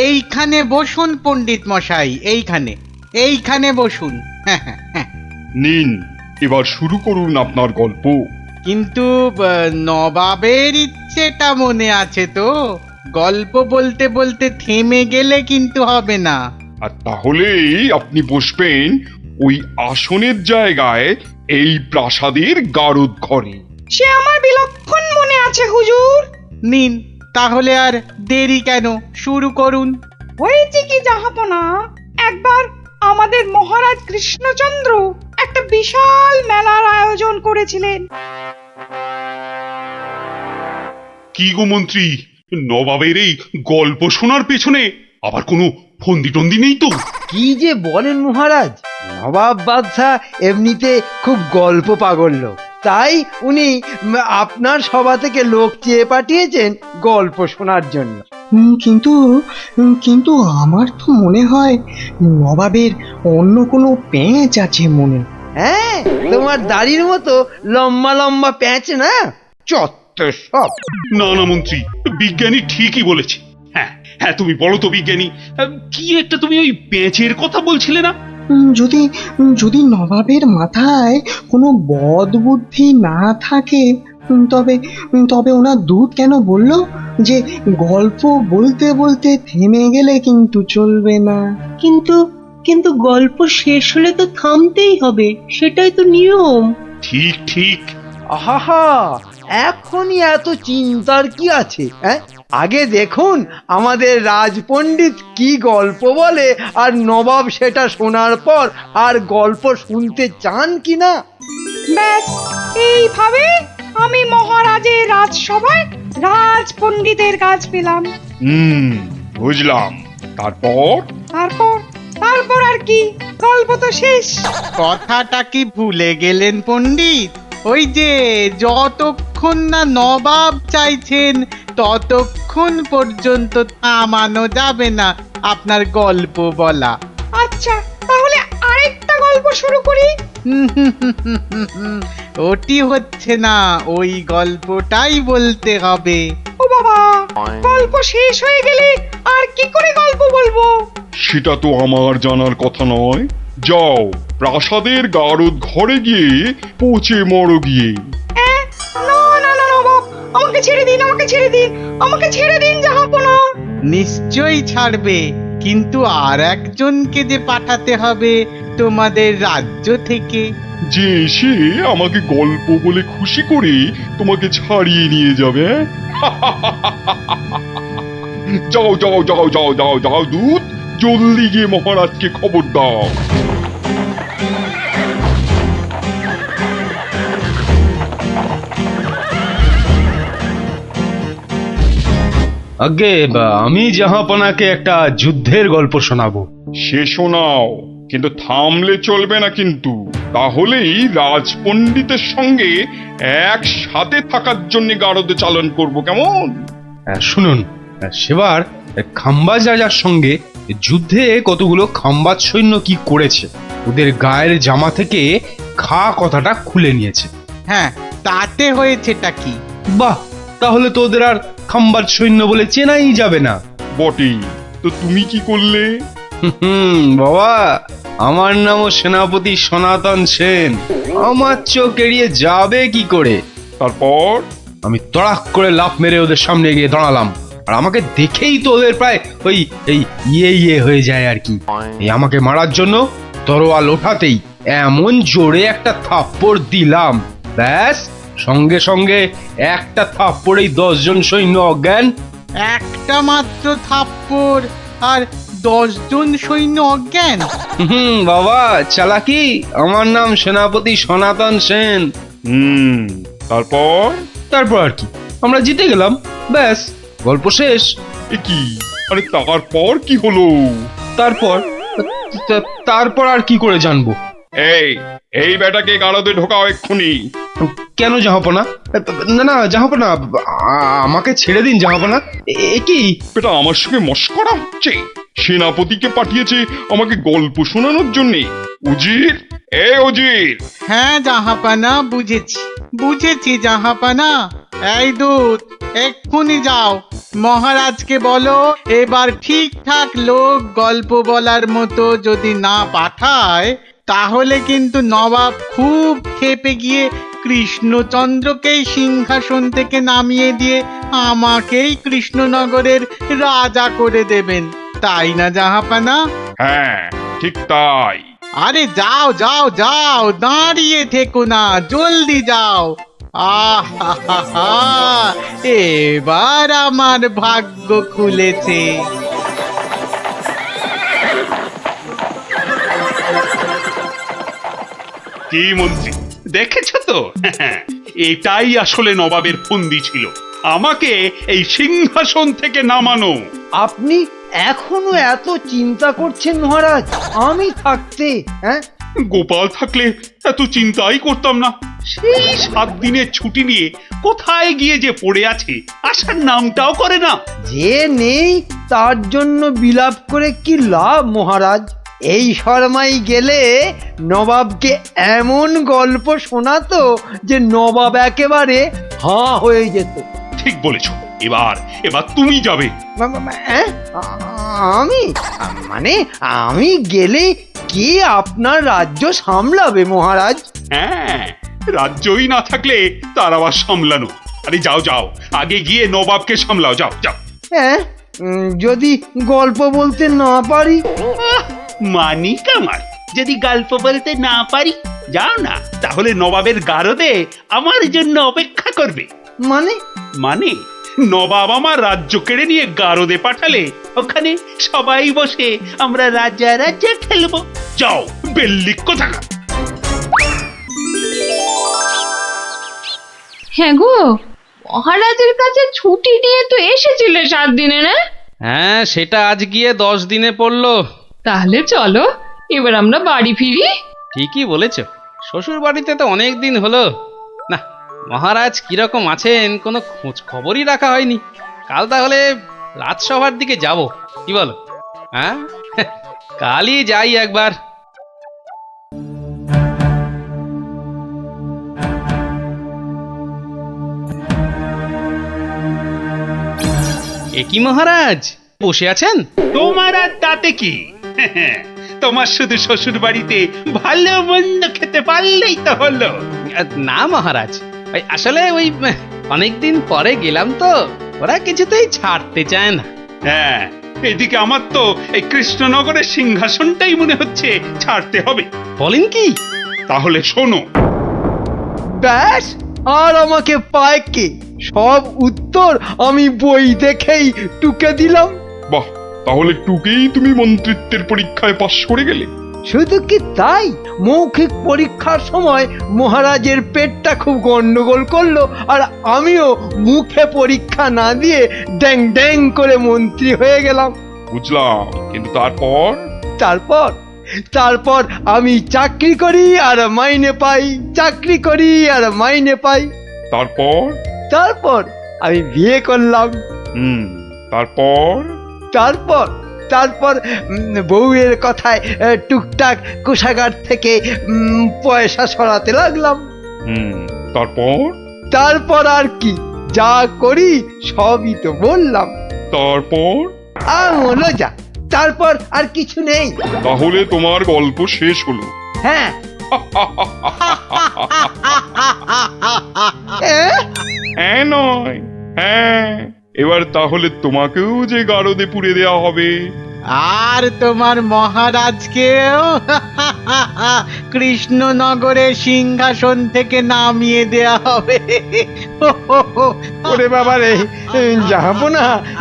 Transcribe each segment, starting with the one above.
এইখানে বসুন পণ্ডিত মশাই, এইখানে এইখানে বসুন। হ্যাঁ হ্যাঁ হ্যাঁ। নিন, এবার শুরু করুন আপনার গল্প। কিন্তু নবাবের ইচ্ছেটা মনে আছে তো? গল্প বলতে বলতে থেমে গেলে কিন্তু হবে না। আর তাহলেই আপনি বসবেন ওই আসনের জায়গায়, এই প্রাসাদের গারদ ঘরে। সে আমার বিলক্ষণ মনে আছে হুজুর। নিন, তাহলে আর দেরি কেন, শুরু করুন। হয়েছে কি জাহাপনা, একবার আমাদের মহারাজ কৃষ্ণচন্দ্র একটা বিশাল মেলার আয়োজন করেছিলেন। কি গো মন্ত্রী, নবাবের এই গল্প শোনার পেছনে আবার কোনো ফন্দি টন্দি নেই তো? কি যে বলেন মহারাজ, নবাব বাদশাহ এমনিতে খুব গল্প পাগল লোক, তাই উনি আপনার সভা থেকে লোক চেয়ে পাঠিয়েছেন গল্প শোনার জন্য। কিন্তু কিন্তু আমার তো মনে হয় নবাবের অন্য কোনো পেঁচ আছে মনে। হ্যাঁ, তোমার দাড়ির মতো লম্বা লম্বা প্যাঁচ না, চত্ব সব। না না মন্ত্রী, বিজ্ঞানী ঠিকই বলেছে। হ্যাঁ হ্যাঁ, তুমি বলো তো বিজ্ঞানী, কি একটা তুমি ওই পেঁচের কথা বলছিলে না? যদি যদি নবাবের মাথায় কোনো বদ বুদ্ধি না থাকে, তবে তবে ওনার দূত কেন বললো যে গল্প বলতে বলতে থেমে গেলে কিন্তু চলবে না? কিন্তু কিন্তু গল্প শেষ হলে তো থামতেই হবে, সেটাই তো নিয়ম। ঠিক ঠিক। আহা, এখনই এত চিন্তার কি আছে? হ্যাঁ, আগে দেখুন আমাদের রাজপণ্ডিত কি গল্প বলে, আর নবাব সেটা শোনার পর আর গল্প শুনতে চান কিনা। ব্যাস, এইভাবে আমি মহারাজের রাজসভায় রাজ পণ্ডিতের কাজ পেলাম। বুঝলাম। তারপর? তারপর তারপর আর কি, গল্প তো শেষ। কথাটা কি ভুলে গেলেন পণ্ডিত? ওই যে যতক্ষণ না নবাব চাইছেন ততক্ষণ পর্যন্ত থামানো যাবে না আপনার গল্প বলা। আচ্ছা, তাহলে আরেকটা গল্প শুরু করি। ওটি হচ্ছে না, ওই গল্পটাই বলতে হবে। ও বাবা, গল্প শেষ হয়ে গেলে আর কি করে গল্প বলবো? সেটা তো আমার জানার কথা নয়। যাও, প্রাসাদের গারদ ঘরে গিয়ে পচে মরো গিয়ে। না না না নবাব, আমাকে ছেড়ে দিন, আমাকে ছেড়ে দিন, আমাকে ছেড়ে দিন জাহাপনা। নিশ্চয়ই ছাড়বে, কিন্তু আর একজনকে যে পাঠাতে হবে তোমাদের রাজ্য থেকে। যে এসে আমাকে গল্প বলে খুশি করে তোমাকে ছাড়িয়ে নিয়ে যাবে। যাও যাও যাও যাও যাও যাও দূত, জলদি গিয়ে মহারাজকে খবর দাও। আগে আমি জাহাপনাকে একটা যুদ্ধের গল্প শোনাবো। সে শোনাও, কিন্তু থামলে চলবে না কিন্তু, তাহলেই রাজপণ্ডিতের সঙ্গে একসাথে থাকার জন্য গারদে চালন করব, কেমন? শুনুন, সেবার খাম্বাজ রাজার সঙ্গে যুদ্ধে কতগুলো খাম্বাজ সৈন্য কি করেছে, ওদের গায়ের জামা থেকে খা কথাটা খুলে নিয়েছে। হ্যাঁ, তাতে হয়েছেটা কি? বাহ, তাহলে তো ওদের আর খাম্বাজ সৈন্য বলে চেনাই যাবে না। বটেই তো, তুমি কি করলে? বাবা, আমার নামও সেনাপতি সনাতন সেন, আমার চোখ এড়িয়ে যাবে কি করে? তারপর? আমি তড়াক করে লাফ মেরে ওদের সামনে গিয়ে দাঁড়ালাম, আর আমাকে দেখেই তো ওদের প্রায় ওই এই ইয়ে হয়ে যায় আর কি। এই আমাকে মারার জন্য তরোয়াল ওঠাতেই এমন জোরে একটা থাপ্পড় দিলাম, ব্যাস সঙ্গে সঙ্গে একটা থাপ্পড়েই 10 জন সৈন্য অজ্ঞান। একটা মাত্র থাপ্পড় আর 10 জন সৈন্য অজ্ঞান? বাবা চালাকি, আমার নাম সেনাপতি সনাতন সেন। তারপর? তারপর আর কি, আমরা জিতে গেলাম, ব্যাস গল্প শেষ। এ কি? আরে তারপর কি হলো? তারপর আর কি করে জানবো? এই এই বেটাকে গারদে ঢোকাও এক্ষুনি। কেন জাহাপনা? না না জাহাপনা, আমাকে ছেড়ে দিন জাহাপনা। এ কি? বেটা আমার সঙ্গে মশকরা হচ্ছে? সেনাপতিকে পাঠিয়েছে আমাকে গল্প শোনানোর জন্যে। উজির, এ উজির! হ্যাঁ জাহাপানা, বুঝেছি বুঝেছি জাহাপানা। এই দূত, এক্ষুনি যাও, মহারাজকে বলো এবার ঠিকঠাক লোক গল্প বলার মতো যদি না পাঠায় তাহলে কিন্তু নবাব খুব ক্ষেপে গিয়ে কৃষ্ণচন্দ্রকেই সিংহাসন থেকে নামিয়ে দিয়ে আমাকেই কৃষ্ণনগরের রাজা করে দেবেন, তাই না জাহাপানা? হ্যাঁ, ঠিক তাই। আরে যাও যাও যাও, দাঁড়িয়ে থেকো না, জলদি যাও। আহা, এবার আমার ভাগ্য খুলেছে। কি মন্ত্রী, দেখেছো তো? এটাই আসলে নবাবের ফন্দি ছিল, আমাকে এই সিংহাসন থেকে নামানো। আপনি এখনো এত চিন্তা করছেন মহারাজ আমি থাকতে? হ্যাঁ, গোপাল থাকলে এত চিন্তাই করতাম না। সেই 7 দিনের ছুটি নিয়ে কোথায় গিয়ে যে পড়ে আছে, আসার নামটাও করে না। যে নেই তার জন্য বিলাপ করে কি লাভ মহারাজ? এই শর্মাই গেলে নবাবকে এমন গল্প শোনাতো যে নবাব একেবারে হাঁ হয়ে যেত। ঠিক বলেছ, এবার এবার তুমি যাবে। হ্যাঁ, আমি মানে আমি গেলে কে আপনার রাজ্য সামলাবে মহারাজ? হ্যাঁ, রাজ্যই না থাকলে তার আবার সামলানো। আরে যাও যাও, আগে গিয়ে নবাবকে সামলাও, যাও যাও। হ্যাঁ, যদি গল্প বলতে না পারি? মানি কামাল, যদি গল্প বলতে না পারি, যাও না, তাহলে নবাবের গারদে আমার জন্য অপেক্ষা করবে। মানে মানে নবাব আমার রাজ্য কেড়ে নিয়ে গারদে পাঠালে ওখানে সবাই বসে আমরা রাজা রাজা খেলবো। যাও, বেল্লিক কোথাকার। হ্যাঁ গো, মহারাজের কাছে ছুটি নিয়ে তো এসেছিলে 7 দিনে, না? হ্যাঁ, সেটা আজ গিয়ে 10 দিনে পড়লো। তাহলে চলো এবার আমরা বাড়ি ফিরি। ঠিকই বলেছ, শ্বশুর বাড়িতে তো অনেক দিন হলো না। মহারাজ কিরকম আছেন কোনো খোঁজ খবরই রাখা হয়নি। কাল তাহলে রাজসভার দিকে যাব, কি বলো? হ্যাঁ, কালই যাই একবার। এ কি মহারাজ, বসে আছেন? তোমার আর তাতে কি? তোমার শুধু শ্বশুর বাড়িতে ভালো মন্দ খেতে পারলেই তো হলো। না মহারাজ, ওই আসলে ওই অনেকদিন পরে গেলাম তো, ওরা কিছুতেই ছাড়তে চায় না। হ্যাঁ, এদিকে আমার তো এই কৃষ্ণনগরের সিংহাসনটাই মনে হচ্ছে ছাড়তে হবে। বলেন কি? তাহলে শোনো, ব্যাস, আর আমাকে পায় কে? সব উত্তর আমি বই দেখেই টুকে দিলাম। বাহ, তাহলে টুকেই তুমি মন্ত্রিত্বের পরীক্ষায় পাশ করে গেলে। শুধু কি তাই, মৌখিক পরীক্ষার সময় মহারাজের পেটটা খুব গন্ডগোল করলো, আর আমিও মুখে পরীক্ষা না দিয়ে ড্যাং ড্যাং করে মন্ত্রী হয়ে গেলাম। বুঝলাম, কিন্তু তারপর? তারপর তারপর আমি চাকরি করি আর মাইনে পাই, চাকরি করি আর মাইনে পাই। তারপর? তারপর আমি বিয়ে করলাম। তারপর? তারপর তারপর বউয়ের কথায় টুকটাক কোষাগার থেকে পয়সা সরাতে লাগলাম। তারপর? তারপর আর কি, যা করি সবই তো বললাম। তারপর? হলো যা, তারপর আর কিছু নেই। তাহলে তোমার গল্প শেষ হলো? হ্যাঁ। হ্যাঁ নয়, হ্যাঁ। এবার তাহলে তোমাকেও যে গারদে পুড়ে দেওয়া হবে, আর তোমার মহারাজকেও কৃষ্ণনগরের সিংহাসন থেকে নামিয়ে দেয়া হবে। ওরে বাবা রে,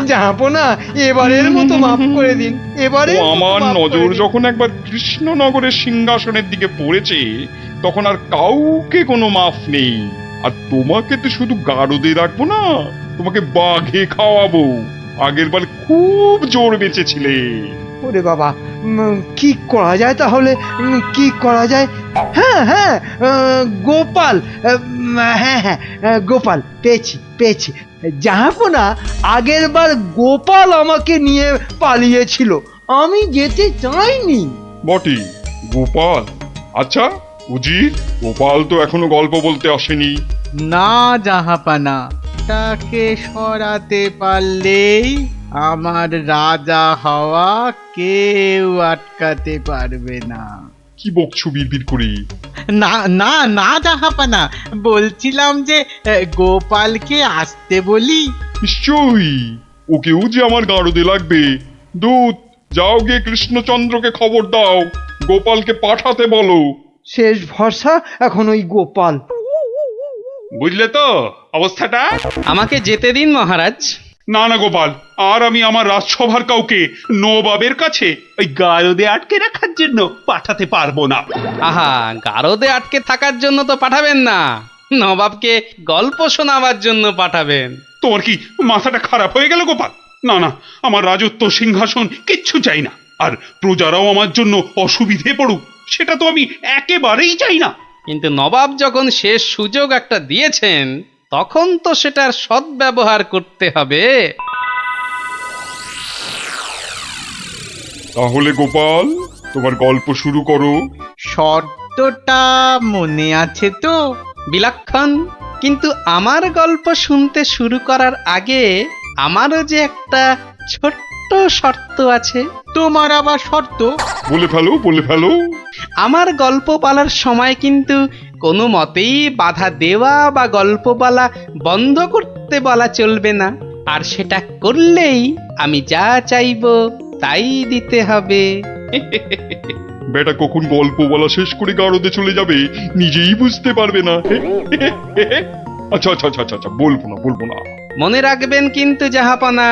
জাহাপনা, এবারের মতো মাফ করে দিন, এবারে আমার নজর যখন একবার কৃষ্ণনগরের সিংহাসনের দিকে পড়েছে তখন আর কাউকে কোনো মাফ নেই। আর তোমাকে তো শুধু গারদে রাখবো না, তোমাকে বাঘে খাওয়াবো। আগের বার খুব জোর বেঁচেছিলে। ওরে বাবা, কি করা যায় তাহলে, কি করা যায়? হ্যাঁ হ্যাঁ, গোপাল, হ্যাঁ হ্যাঁ, গোপাল পেয়েছি। জাহাপনা, আগের বার গোপাল আমাকে নিয়ে পালিয়েছিল, আমি যেতে চাইনি। বটে, গোপাল? আচ্ছা উজির, গোপাল তো এখনো গল্প বলতে আসেনি। না জাহাপানা, ওটাকে সরাতে পারলেই আমার রাজা হওয়া কেউ আটকাতে পারবে না। কি বকছো বিড়বিড় করে? না না না জাহাপানা, বলছিলাম যে গোপালকে আসতে বলি। নিশ্চয়ই, ওকেও যে আমার গারদে লাগবে। দূত, যাও গিয়ে কৃষ্ণচন্দ্রকে খবর দাও, গোপালকে পাঠাতে বলো। শেষ ভরসা এখন ওই গোপাল। বুঝলে তো অবস্থাটা? আমাকে যেতে দিন মহারাজ। না না গোপাল, আর আমি আমার রাজসভার কাউকে নবাবের কাছে ওই গারদে আটকে রাখার জন্য পাঠাতে পারবো না। আহা, গারদে আটকে থাকার জন্য তো পাঠাবেন না, নবাবকে গল্প শোনাবার জন্য পাঠাবেন। তোমার কি মাথাটা খারাপ হয়ে গেল গোপাল? না না, আমার রাজত্ব সিংহাসন কিচ্ছু চাই না, আর প্রজারাও আমার জন্য অসুবিধে পড়ুক সেটা তো আমি একেবারেই চাই না। কিন্তু নবাব যখন শেষ সুযোগ একটা দিয়েছেন, তখন তো সেটার সদ্ব্যবহার করতে হবে। তাহলে গোপাল, তোমার গল্প শুরু করো। শর্তটা মনে আছে তো? বিলক্ষণ। কিন্তু আমার গল্প শুনতে শুরু করার আগে আমারও যে একটা ছোট্ট শর্ত আছে। তোমার আবার শর্ত? বলে ফেলো, বলে ফেলো। আমার গল্প বলার সময় কিন্তু কোনো মতেই বাধা দেওয়া বা গল্প বলা বন্ধ করতে বলা চলবে না। আর সেটা করলেই আমি যা চাইবো তাই দিতে হবে। বেটা কখন গল্প বলা শেষ করে গারদে চলে যাবে নিজেই বুঝতে পারবে না। আচ্ছা আচ্ছা আচ্ছা আচ্ছা, বলবো না, বলবো না। মনে রাখবেন কিন্তু জাহাপানা।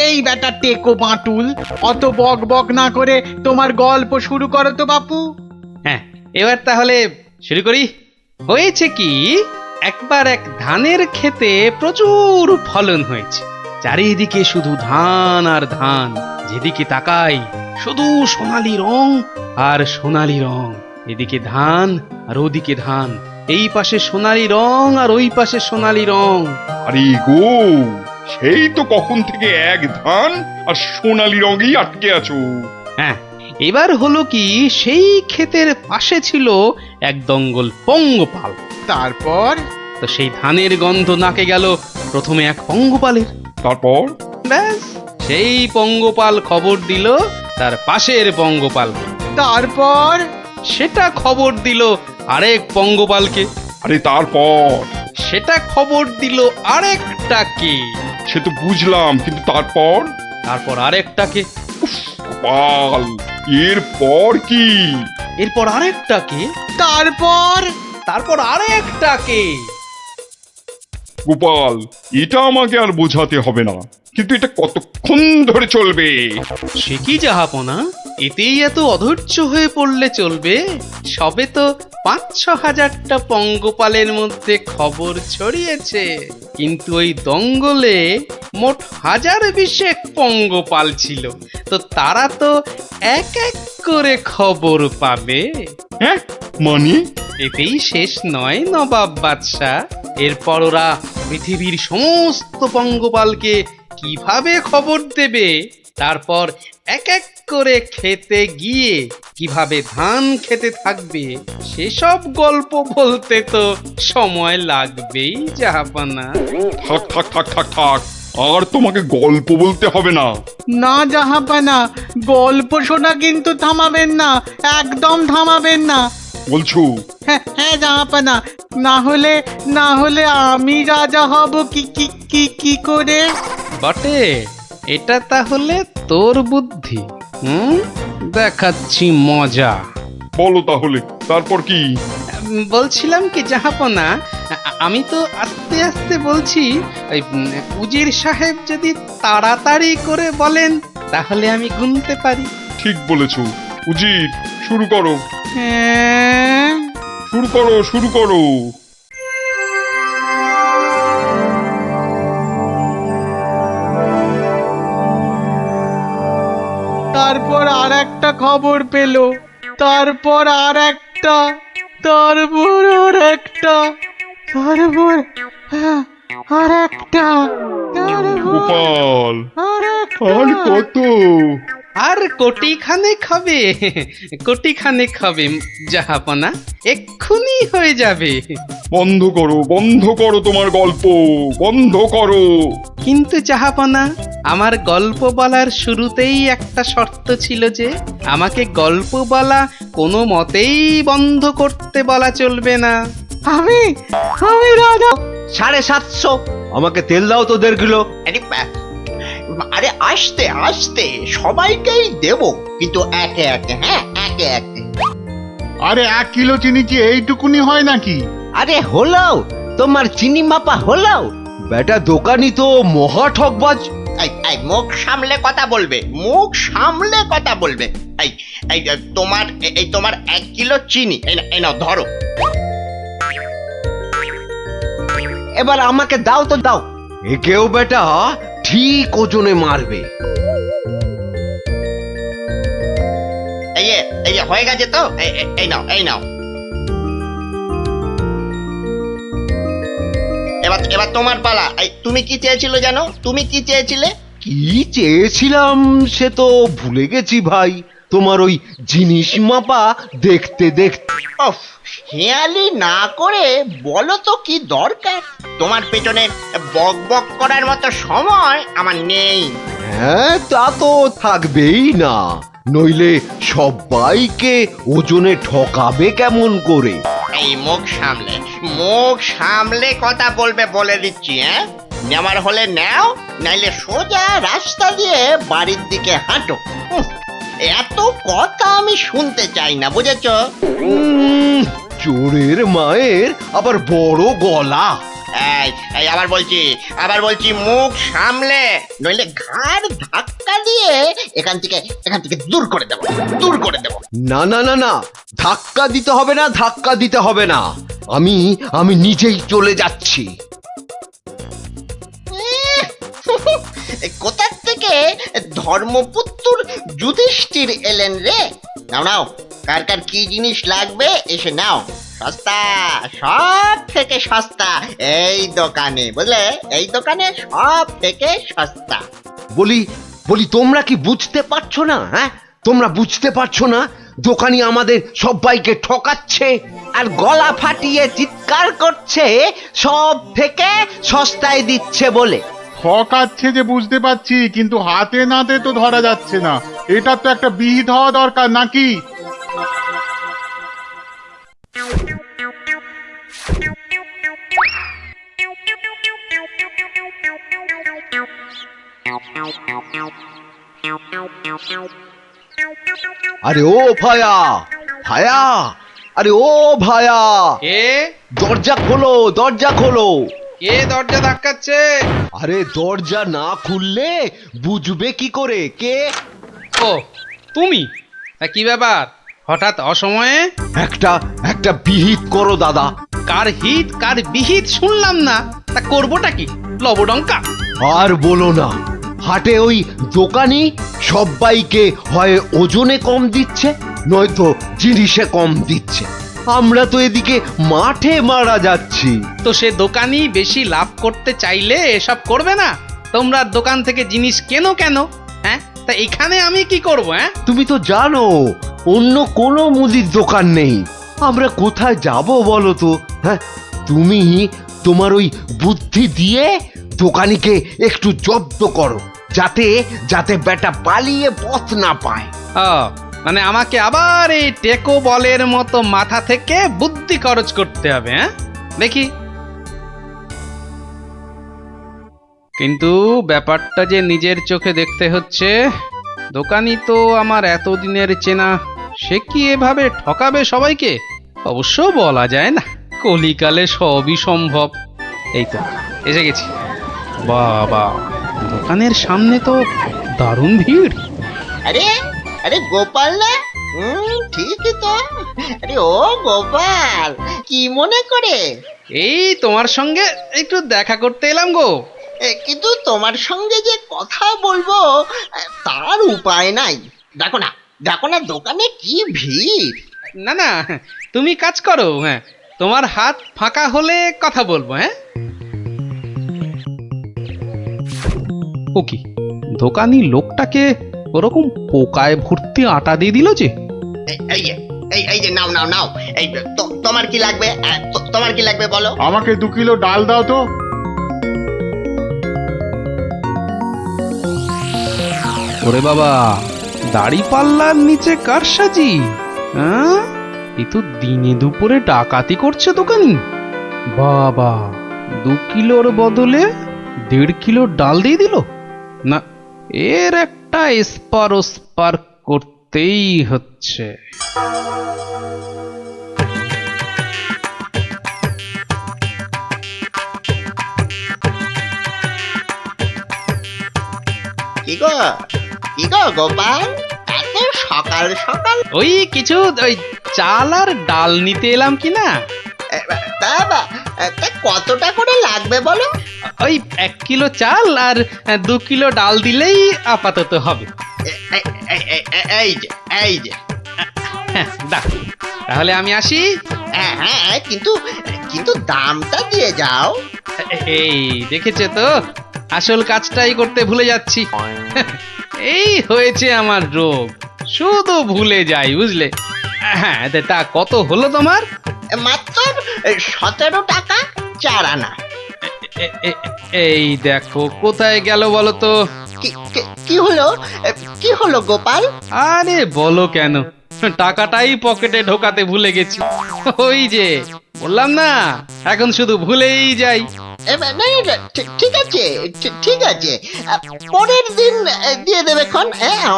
এই বেটা টেকো বাঁটুল, অত বক বক না করে তোমার গল্প শুরু করো তো বাপু। হ্যাঁ, এবার তাহলে শুরু করি। হয়েছে কি, একবার এক ধানের ক্ষেতে প্রচুর ফলন হয়েছে। চারিদিকে শুধু ধান আর ধান, যেদিকে তাকাই শুধু সোনালী রং আর সোনালী রং। এদিকে ধান আর ওদিকে ধান, এই পাশে সোনালী রং আর ওই পাশে সোনালী রং। আরে গো, সেই তো কখন থেকে এক ধান আর সোনালী রঙেই আটকে আছো। হ্যাঁ, এবার হলো কি, সেই ক্ষেতের পাশে ছিল এক দঙ্গল পঙ্গপাল। তারপর? তো সেই ধানের গন্ধ নাকে গেল প্রথমে এক পঙ্গপালের। তারপর? ব্যাস, সেই পঙ্গপাল খবর দিল তার পাশের পঙ্গপালকে। তারপর? সেটা খবর দিল আরেক পঙ্গপালকে। আরে তারপর? সেটা খবর দিল আরেকটাকে। সে তো বুঝলাম, কিন্তু তারপর? তারপর আরেকটাকে। গোপাল, এরপর কি? এরপর আরেকটাকে। তারপর? তারপর আরেকটাকে। গোপাল, এটা আমাকে আর বোঝাতে হবে না, কিন্তু এটা কতক্ষণ ধরে চলবে? সে কি জাহাপনা, এতেই এত অধৈর্য হয়ে পড়লে চলবে? সবে তো ৫-৬ হাজারটা পঙ্গপালের মধ্যে খবর ছড়িয়েছে, কিন্তু ওই দঙ্গলে মোট ১০২০ পঙ্গপাল ছিল। তো তারা তো এক এক করে খবর পাবে। হ্যাঁ, মানে? এতেই শেষ নয় নবাব বাদশাহ। এরপর ওরা পৃথিবীর সমস্ত পঙ্গপালকে কিভাবে খবর দেবে, তারপর এক এক করে খেতে গিয়ে কিভাবে ধান খেতে থাকবে, সেসব গল্প বলতে তো সময় লাগবেই জাহাপানা। থাক থাক থাক থাক থাক, আর তোমাকে গল্প বলতে হবে না। না জাহাপানা, গল্প শোনা কিন্তু থামাবেন না, একদম থামাবেন না। বলছো? হ্যাঁ হ্যাঁ জাহাপানা, না হলে আমি রাজা হব কি কি কি কি করে? বটে, এটা তাহলে তোর বুদ্ধি। দেখাচ্ছি মজা। বলো তাহলে, তারপর কি? বলছিলাম কি জাহাপনা, আমি তো আস্তে আস্তে বলছি। ওই উজির সাহেব যদি তাড়াতাড়ি করে বলেন তাহলে আমি গুনতে পারি। ঠিক বলেছো। উজির, শুরু করো, হ্যাঁ, শুরু করো, শুরু করো। তারপর আর একটা খবর পেল, তারপর আর একটা, তারপর আর একটা, তারপর আর একটা, গোপাল, আর আর কত? আর কোটি খানেক হবে, কোটি খানেক হবে জাহাপনা, এক্ষুনি হয়ে যাবে। বন্ধ করো তোমার গল্প, বন্ধ করো। কিন্তু জাহাপনা, আমার গল্প বলার শুরুতেই একটা শর্ত ছিল যে আমাকে গল্প বলা কোনো মতেই বন্ধ করতে বলা চলবে না। আমি আমি রাজা। 750 আমাকে তেল দাও তো 1.5 কিলো। আরে আস্তে আস্তে সবাইকেই দেব, কিন্তু একে একে, হ্যাঁ একে একে। আরে 1 কিলো চিনি কি এইটুকুনি হয় নাকি? আরে হলো, তোমার চিনি মাপা হলো। বেটা দোকানি তো মহা ঠকবাজ। এই মুখ সামলে কথা বলবে, মুখ সামলে কথা বলবে। এই এই তোমার 1 কিলো চিনি, এই নাও ধরো। এবার আমাকে দাও তো দাও। একেও বেটা ঠিক ওজনে মারবে। এই যে হয়ে গেছে তো, এই নাও এই নাও। এবার তোমার পালা। তুমি কি চেয়েছিলে জানো? তুমি কি চেয়েছিলে? কি চেয়েছিলাম সে তো ভুলে গেছি ভাই। তোমার ওই জিনিস মাপা দেখতে দেখতে। ওফ, হেয়ালি না করে বলো তো কি দরকার? তোমার পেছনে বক বক করার মতো সময় আমার নেই। হ্যাঁ তা তো থাকবেই না, নইলে সবাইকে ওজনে ঠকাবে কেমন করে? এই মুখ সামলে কথা বলবে বলে দিচ্ছি। হ্যাঁ, নেওয়ার হলে নাও, নাইলে সোজা রাস্তা দিয়ে বাড়ির দিকে হাঁটো। এত কথা আমি শুনতে চাই না, বুঝেছো? চোরের মায়ের আবার বড় গলা। এই আবার বলছি মুখ সামলে, নইলে ঘাড় ধাক্কা দিয়ে এখান থেকে দূর করে দেবো। না না না না, ধাক্কা দিতে হবে না, ধাক্কা দিতে হবে না। আমি নিজেই চলে যাচ্ছি। কোথা থেকে ধর্মপুত্র যুধিষ্ঠির এলেন রে? নাও কার কার কি জিনিস লাগবে এসে নাও। সস্তা, সব থেকে সস্তা এই দোকানে, বুঝলে? এই দোকানে সব থেকে সস্তা। বলি তোমরা কি বুঝতে পারছো না? হ্যাঁ, তোমরা বুঝতে পারছো না দোকানি আমাদের সবাইকে ঠকাচ্ছে আর গলা ফাটিয়ে চিৎকার করছে সব থেকে সস্তায় দিচ্ছে বলে। ঠকাচ্ছে যে বুঝতে পারছি, কিন্তু হাতে নাতে তো ধরা যাচ্ছে না। এটা তো একটা বিহিত হওয়া দরকার নাকি? আরে ও ভায়া, আরে ও ভায়া, কে দরজা খোলো, দরজা খোলো। কে দরজা ধাক্কাচ্ছে? আরে দরজা না খুললে বুঝবে কি করে কে? ও তুমি? তা কি ব্যাপার হঠাৎ অসময়ে? একটা বিহিত করো দাদা। কার হিত কার বিহিত শুনলাম না, তা করবোটা কি? লবডঙ্কা? আর বলো না, হাটে ওই দোকানি সবাইকে হয় ওজনে কম দিচ্ছে, নয়তো জিনিসে কম দিচ্ছে। আমরা তো এদিকে মাঠে মারা যাচ্ছি। তো সে দোকানি বেশি লাভ করতে চাইলে এসব করবে না? তোমরা দোকান থেকে জিনিস কেন? হ্যাঁ, তা এখানে আমি কি করব? হ্যাঁ, তুমি তো জানো অন্য কোনো মুদির দোকান নেই। আমরা কোথায় যাব বলো তো? হ্যাঁ, তুমি তোমার ওই বুদ্ধি দিয়ে দোকানিকে একটু জব্দ করো, যাতে বেটা পালিয়ে পথ না পায়। ও মানে আমাকে আবার এই টেকো বলের মতো মাথা থেকে বুদ্ধি খরচ করতে হবে? হ্যাঁ, দেখি। কিন্তু ব্যাপারটা যে নিজের চোখে দেখতে হচ্ছে। দোকানি তো আমার এতদিনের চেনা, সে কি এভাবে ঠকাবে সবাইকে? অবশ্য বলা যায় না, কলিকালে সবই সম্ভব। এই তো এসে গেছি। বাবা, দোকানের সামনে তো দারুণ ভিড়। আরে গোপাল না? ঠিকই তো। আরে ও গোপাল, কি মনে করে? এই তোমার সঙ্গে একটু দেখা করতে এলাম গো। কিন্তু তোমার সঙ্গে যে কথা বলবো তার উপায় নাই। দেখো না দোকানে কি ভিড়। না তুমি কাজ করো। হ্যাঁ, তোমার হাত ফাঁকা হলে কথা বলবো। হ্যাঁ, ও কি, দোকানি লোকটাকে ওরকম পোকায় ভর্তি আটা দিয়ে দিল যে। এই যে নাও নাও নাও, এই তোমার কি লাগবে? তোমার কি লাগবে বলো? আমাকে 2 কিলো ডাল দাও তো। ওরে বাবা, দাড়ি পাল্লার নিচে কারসাজি, হ্যাঁ? এ তো দিনে দুপুরে ডাকাতি করছে দোকানি। বাবা, 2 কিলোর বদলে 1.5 কিলো ডাল দিয়ে দিল। না, এর একটা এসপার ওসপার করতেই হচ্ছে। কি গো গোপাল, এত সকাল সকাল? ওই কিছু ওই চাল আর ডাল নিতে এলাম কি না। তা কতটা করে লাগবে বলো? ওই 1 কিলো চাল আর 2 কিলো ডাল দিলেই আপাতত হবে। এই যে হ্যাঁ, দাও, তাহলে আমি আসি। হ্যাঁ, কিন্তু দামটা দিয়ে যাও। এই দেখেছে তো, আসল কাজটাই করতে ভুলে যাচ্ছি। এই হয়েছে আমার রোগ, শুধু ভুলে যাই, বুঝলে। হ্যাঁ, তা কত হলো তোমার? মাত্র 17 টাকা 4 আনা। এই দেখো, কোথায় গেল বলো তো? কি হলো গোপাল? আরে বলো কেন, টাকাটাই পকেটে ঢোকাতে ভুলে গেছি। ওই যে বললাম না, এখন শুধু ভুলেই যাই। ঠিক আছে, পরের দিন দিয়ে দেবে খন।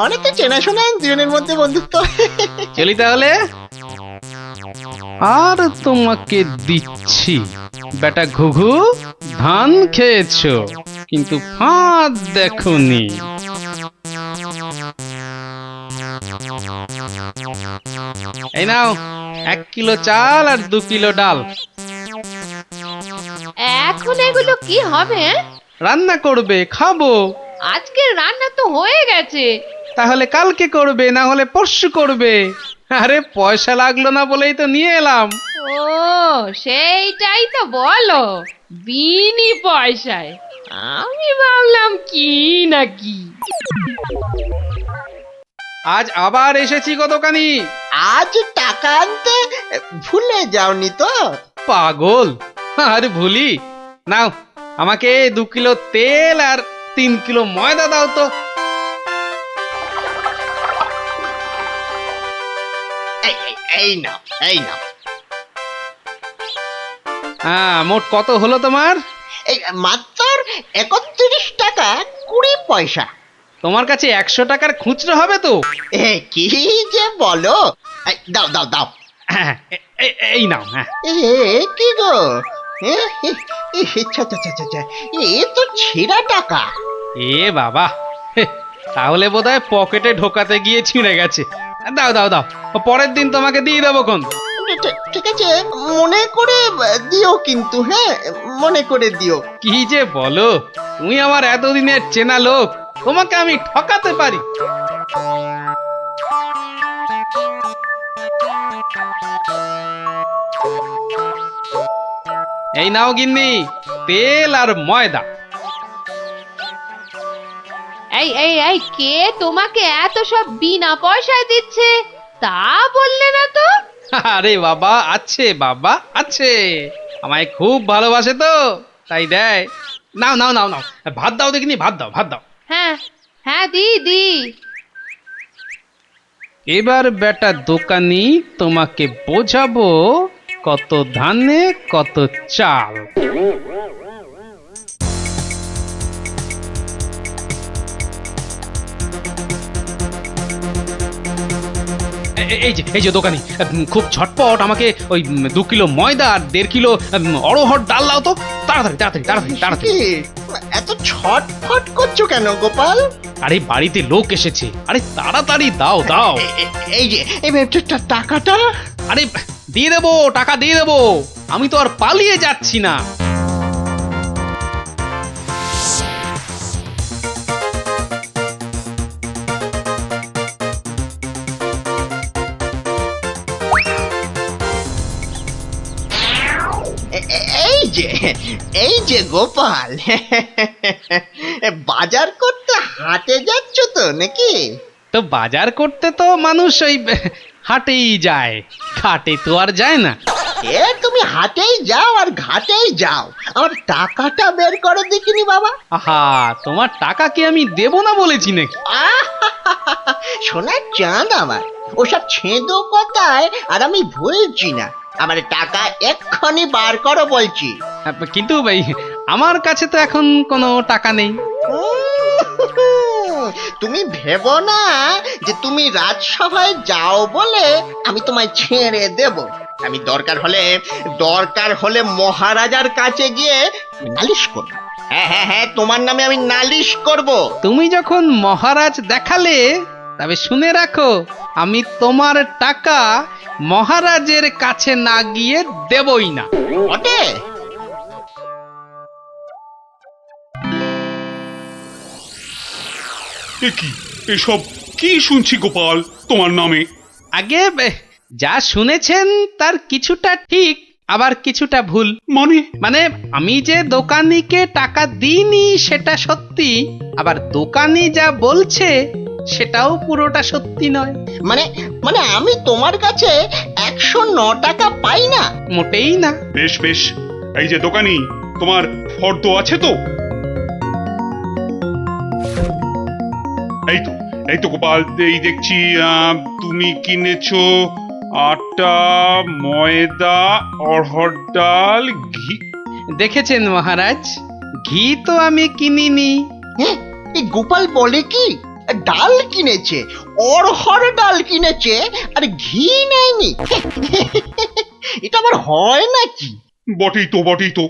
অনেক তো চেনাশোনা, দুজনের মধ্যে বন্ধুত্ব। চলি তাহলে। আর তোমাকে দিচ্ছি, বেটা ঘুঘু, ধান খেয়েছো কিন্তু ফাঁদ দেখোনি। এই নাও 1 কিলো চাল আর 2 কিলো ডাল। এখন এগুলো কি হবে? রান্না করবে, খাবো। আজকে রান্না তো হয়ে গেছে। তাহলে কালকে করবে, না হলে পরশু করবে। আরে পয়সা লাগলো না বলেই তো নিয়ে এলাম। ও, সেইটাই তো বলো, বিনি পয়সায়। আমি ভাবলাম কি নাকি। আজ আবার এসেছি গো দোকানি। আজ টাকা আনতে ভুলে যাওনি তো? পাগল, আরে ভুলি। নাও, আমাকে 2 কিলো তেল আর 3 কিলো ময়দা দাও তো। এই নাও। হ্যাঁ, মোট কত হলো তোমার? এই মাত্র 31 টাকা 20 পয়সা। তোমার কাছে 100 টাকার খুচরো হবে তো? কি যে বলো! দাও। হ্যাঁ, এই নাও। হ্যাঁ, কি গো, এ তো ছেঁড়া টাকা। এ বাবা, তাহলে বোধহয় পকেটে ঢোকাতে গিয়ে ছিঁড়ে গেছে। দাও, পরের দিন তোমাকে দিয়ে দেবো কোন। ঠিক আছে, মনে করে দিও কিন্তু। হ্যাঁ, মনে করে দিও। কি যে বলো, তুমি আমার এতদিনের চেনা লোক, তোমাকে আমি ঠকাতে পারি? এই নাও গিন্নি, তেল আর ময়দা। এই কে তোমাকে এত সব বিনা পয়সায় দিচ্ছে তা বললে না তো? আরে বাবা, আছে, আমায় খুব ভালোবাসে তো, তাই দেয়। নাও, ভাত দাও দেখিনি, ভাত দাও। হ্যাঁ, দি। এবার বেটা দোকানি, তোমাকে বোঝাবো কত ধানে কত চাল। এই যে দোকানি, খুব ঝটপট আমাকে ওই 2 কিলো ময়দা আর 1.5 কিলো অড়হর ডাল দাও তো, তাড়াতাড়ি। এত ছটফট করছো কেন গোপাল? আরে বাড়িতে লোক এসেছে, আরে তাড়াতাড়ি দাও। এই যে টাকাটা। আরে দিয়ে দেবো, টাকা দিয়ে দেবো, আমি তো আর পালিয়ে যাচ্ছি না। এই যে গোপাল, বাজার করতে হাটে যাচ্ছ তো নাকি? তো বাজার করতে তো মানুষ ওই হাটেই যায়, ঘাটে তো আর যায় না। এ তুমি হাটেই যাও আর ঘাটেই যাও, আমার টাকাটা বের করে দেখিনি বাবা। আহা, তোমার টাকা কি আমি দেব না বলেছি নাকি? সোনার চাঁদ আমার, ওসব ছেঁদো কথায় আর আমি ভুলছি না। আমার টাকা এক্ষুনি বার করো বলছি। কিন্তু ভাই, আমার কাছে তো এখন কোনো টাকা নেই। তুমি ভেবো না যে তুমি রাজসভায় যাও বলে আমি তোমায় ছেড়ে দেব। আমি দরকার হলে মহারাজার কাছে গিয়ে নালিশ করব। হ্যাঁ, তোমার নামে আমি নালিশ করব। তুমি যখন মহারাজ দেখালে, তবে শুনে রাখো, আমি তোমার টাকা মহারাজের কাছে না গিয়ে দেবই না। বটে? এ কি, এসব কি শুনছি গোপাল তোমার নামে? আগে যা শুনেছেন তার কিছুটা ঠিক, আবার কিছুটা ভুল। মানে আমি যে দোকানিকে টাকা দিইনি সেটা সত্যি, আবার দোকানি যা বলছে সেটাও পুরোটা সত্যি নয়। মানে আমি তোমার কাছে 109 টাকা পাই না? মোটেই না। বেশ বেশ, এই যে দোকানি, তোমার ফর্দ আছে তো? এই তো গোপাল, এই দেখছি তুমি কিনেছো আটা, ময়দা, অড়হর ডাল, ঘি। দেখেছেন মহারাজ, ঘি তো আমি কিনিনি। এই গোপাল বলে কি, ডাল কিনেছে, অড়হর ডাল কিনেছে, আর ঘি নেয়নি? এটা আবার হয় নাকি? বটেই তো,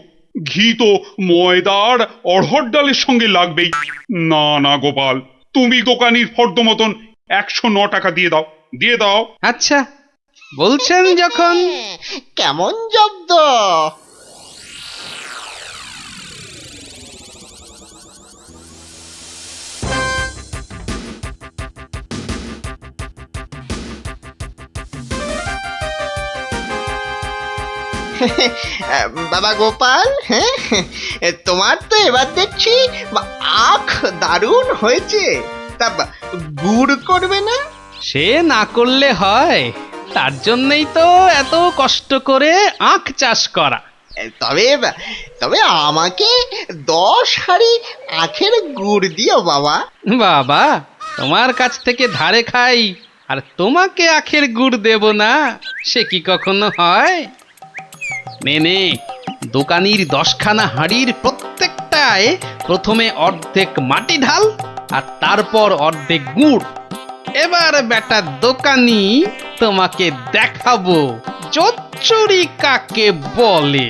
ঘি তো ময়দার অড়হর ডালের সঙ্গে লাগবেই। না গোপাল, তুমি দোকানির ফর্দ মতন 109 টাকা দিয়ে দাও। আচ্ছা, বলছেন যখন। কেমন জব্দ? বাবা গোপাল, হ্যাঁ, তোমার তো এবার দেখছি আখ দারুণ হয়েছে। তা গুড় করবে না? সে না করলে হয়, তার জন্যই তো এত কষ্ট করে আখ চাষ করা। তবে আমাকে 10 হাঁড়ি আখের গুড় দিও বাবা। বাবা, তোমার কাছ থেকে ধারে খাই আর তোমাকে আখের গুড় দেব না, সে কি কখনো হয়? নে, দোকানির 10খানা হাঁড়ির প্রত্যেকটায় প্রথমে অর্ধেক মাটি ঢাল আর তারপর অর্ধেক গুড়। এবার বেটা দোকানি, তোমাকে দেখাবো জোচ্চুরি কাকে বলে।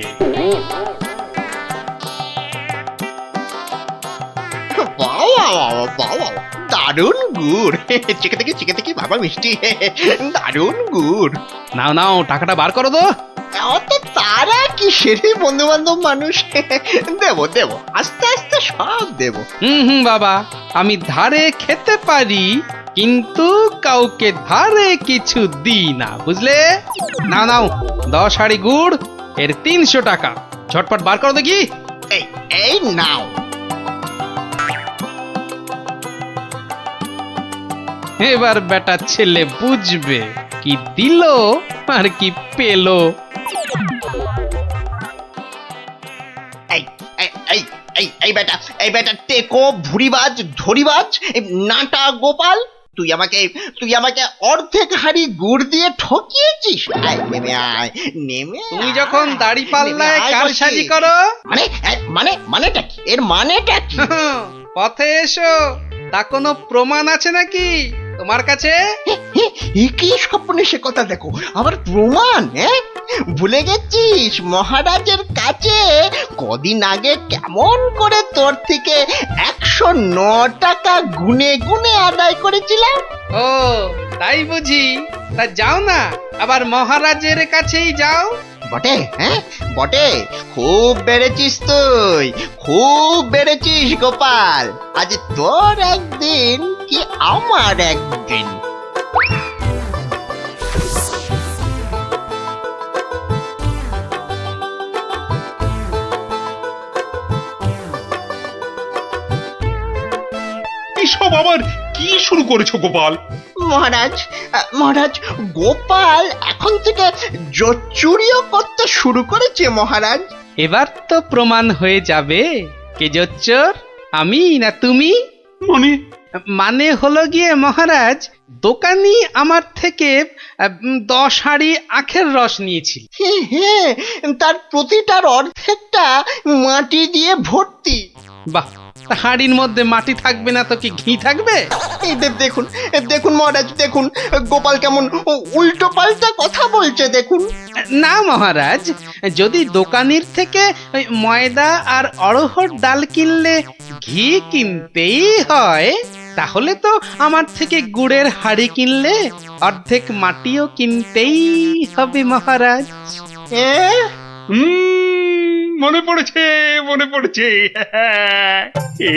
বাবা, দারুণ গুড়। চেখে দেখি বাবা, মিষ্টি, দারুণ গুড়। নাও, টাকাটা বার করো তো। অত তারা কিসের, বন্ধু বান্ধব মানুষ। দেব, আস্তে আস্তে সব দেব। বাবা, আমি ধারে খেতে পারি, কিন্তু কাউকে ধারে কিছু দিই না, বুঝলে? নাও 10 হাঁড়ি গুড়, এর 300 টাকা। ঝটপট বার করো দেখি। এই নাও। এবার বেটা ছেলে বুঝবে কি দিল আর কি পেলো। এই বেটা টেকো, ভুরিবাজ, ধরিবাজ, নাটা গোপাল, তুই আমাকে অর্ধেক হাঁড়ি গুড় দিয়ে ঠকিয়েছিস। নেমে তুমি যখন দাড়ি পাল্লায় কারসাজি করো, মানেটা কি? এর মানেটা কি? পথে এসো, তা কোনো প্রমাণ আছে নাকি তোমার কাছে? কি স্বপ্নে সে কথা দেখো, আবার প্রমাণ? ভুলে গেছিস মহারাজের কাছে কদিন আগে কেমন করে তোর থেকে 109 টাকা গুনে আদায় করেছিলাম? ও তাই বুঝি? তা যাও না, আবার মহারাজের কাছেই যাও। বটে, খুব বেড়েছিস তুই, খুব বেড়েছিস গোপাল। আজ তোর একদিন কি আমার একদিন। সব আবার কি শুরু করেছো গোপাল? মহারাজ মহারাজ, গোপাল এখন থেকে জোচ্চুরিও করতে শুরু করেছে মহারাজ। এবার তো প্রমাণ হয়ে যাবে কে জোচ্চোর, আমি না তুমি। মানে মানে হলো গিয়ে মহারাজ, দোকানি আমার থেকে 10 হাঁড়ি আখের রস নিয়েছিল। হ্যাঁ, তার প্রতিটার অর্ধেকটা মাটি দিয়ে ভর্তি। বাহ, তা হাঁড়ির মধ্যে মাটি থাকবে না তো কি ঘি থাকবে? এই দেখুন দেখুন মহারাজ, দেখুন গোপাল কেমন উল্টো পাল্টা কথা বলছে দেখুন। না মহারাজ, যদি দোকানির থেকে ওই ময়দা আর অড়হর ডাল কিনলে ঘি কিনতেই হয়, তাহলে তো আমার থেকে গুড়ের হাঁড়ি কিনলে অর্ধেক মাটিও কিনতেই হবে মহারাজ। হ্যাঁ, মনে পড়েছে মনে পড়েছে।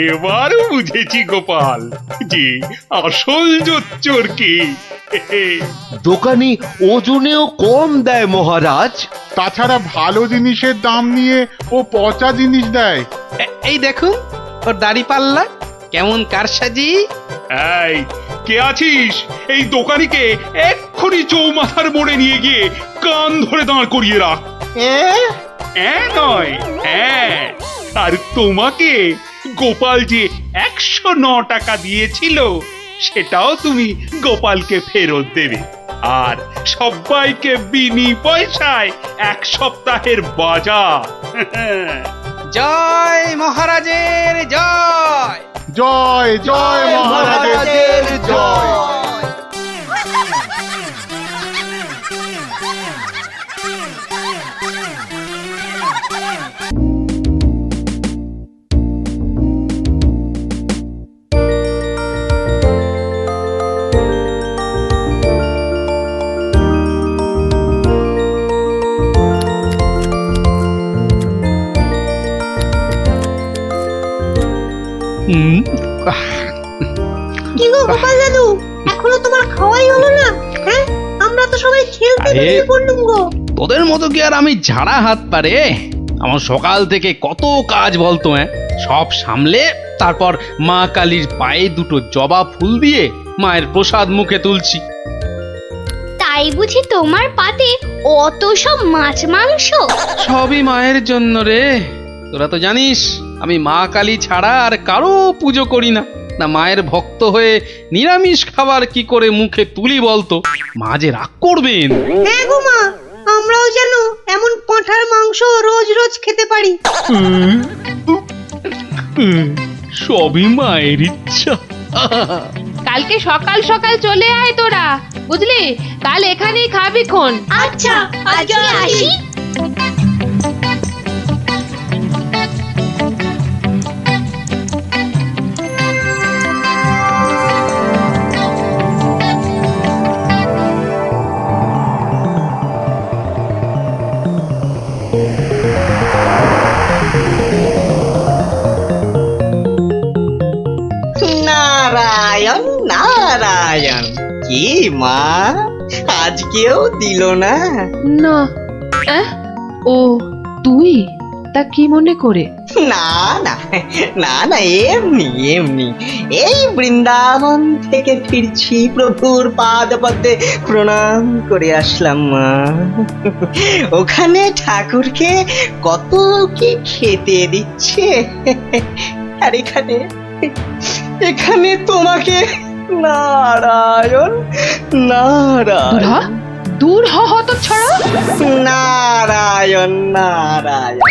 এবার বুঝেছি গোপাল যে আসল জোচ্চোর কি। দোকানি ওজনেও কম দেয় মহারাজ। তাছাড়া ভালো জিনিসের দাম নিয়ে ও পচা জিনিস দেয়। এই দেখুন ওর দাড়ি পাল্লা কেমন কারসাজি। এই কে আছিস? এই দোকানিকে এক্ষুনি চৌমাথার মোড়ে নিয়ে গিয়ে কান ধরে দাঁড় করিয়ে রাখ। নয়, হ্যাঁ। আর তোমাকে গোপাল যে 109 টাকা দিয়েছিল সেটাও তুমি গোপালকে ফেরত দেবে। আর সবাইকে বিনি পয়সায় 1 সপ্তাহের বাজার। জয় মহারাজের জয়। জয় জয় মহারাজের জয়। কি গো গোপাল দাদু, এখনো তোমার খাওয়াই হলো না? হ্যাঁ, আমরা তো সবাই খেলতে বেরিয়ে পড়লুম গো। তোদের মতো কি আর আমি ঝাড়া হাত পারে? আমার সকাল থেকে কত কাজ বলতো, সব সামলে তারপর মা কালীর পায়ে 2টো জবা ফুল দিয়ে মায়ের প্রসাদ মুখে তুলছি। তাই বুঝি তোমার পাতে অত সব মাছ মাংস? সবই মায়ের জন্য রে। তোরা তো জানিস আমি মা কালী ছাড়া আর কারো পুজো করি না। না মায়ের ভক্ত হয়ে নিরামিষ খাবার কি করে মুখে তুলি বলতো? মা যে রাগ করবেন। হ্যাঁ গো মা, আমরাও যেন এমন পাঁঠার মাংস রোজ রোজ খেতে পারি। সবই মায়ের ইচ্ছা। কালকে সকাল সকাল চলে আয় তোরা, বুঝলি? কাল এখানেই খাবি খন। আচ্ছা, আজকে আসি। নারায়ণ নারায়ণ, কি মা আজকেও দিল না? না। ও তুই? তা কি মনে করে? না না না না, এমনি এমনি। এই বৃন্দাবন থেকে ফিরছি, প্রভুর পাদ পদ্মে প্রণাম করে আসলাম মা। ওখানে ঠাকুরকে কত কি খেতে দিচ্ছে, আর এখানে এখানে তোমাকে নারায়ণ নারায়ণ। দূর হ তো ছড়া। নারায়ণ নারায়ণ।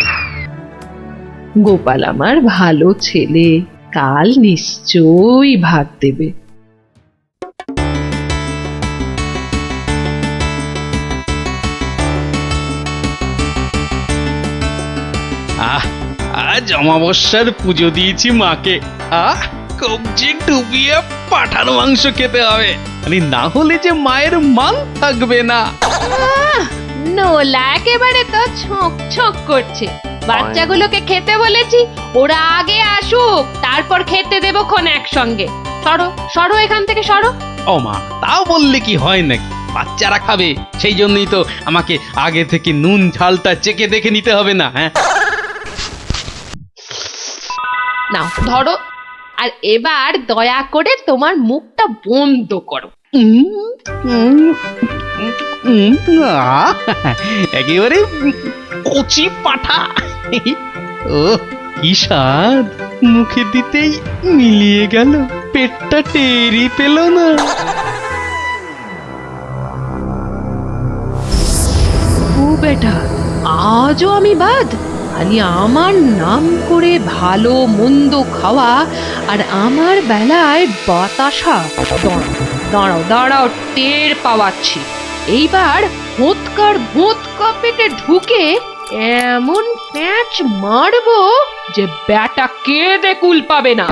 গোপাল আমার ভালো ছেলে, কাল নিশ্চয়ই ভাত দেবে। আজ অমাবস্যার পুজো দিয়েছি মাকে। কবজি ডুবিয়ে পাঠার মাংস খেতে হবে, না হলে যে মায়ের মান থাকবে না। নোলা একেবারে তো ছক ছক করছে। বাচ্চাগুলোকে খেতে বলেছি, ওরা আগে আসুক, তারপর খেতে দেবো খন একসঙ্গে। সরো সরো এখান থেকে সরো। ও মা, তাও বললে কি হয় নাকি? বাচ্চারা খাবে, সেই জন্যই তো আমাকে আগে থেকে নুন ঝালটা চেকে দেখে নিতে হবে না? হ্যাঁ, নাও ধরো, আর এবার দয়া করে তোমার মুখটা বন্ধ করো। একেবারে কচি পাঠা। ও কি স্বাদ, মুখে দিতেই মিলিয়ে গেল, পেটটা টেরি পেল না। ও বেটা, আজও আমি বাদ? খালি আমার নাম করে ভালো মন্দ খাওয়া আর আমার বেলায় বাতাসা। দাঁড়াও দাঁড়াও, টের পাওয়াচ্ছি। এইবার ভোঁতকা পেটে ঢুকে এমন প্যাঁচ মারবো যে ব্যাটা কেঁদে কুল পাবে না।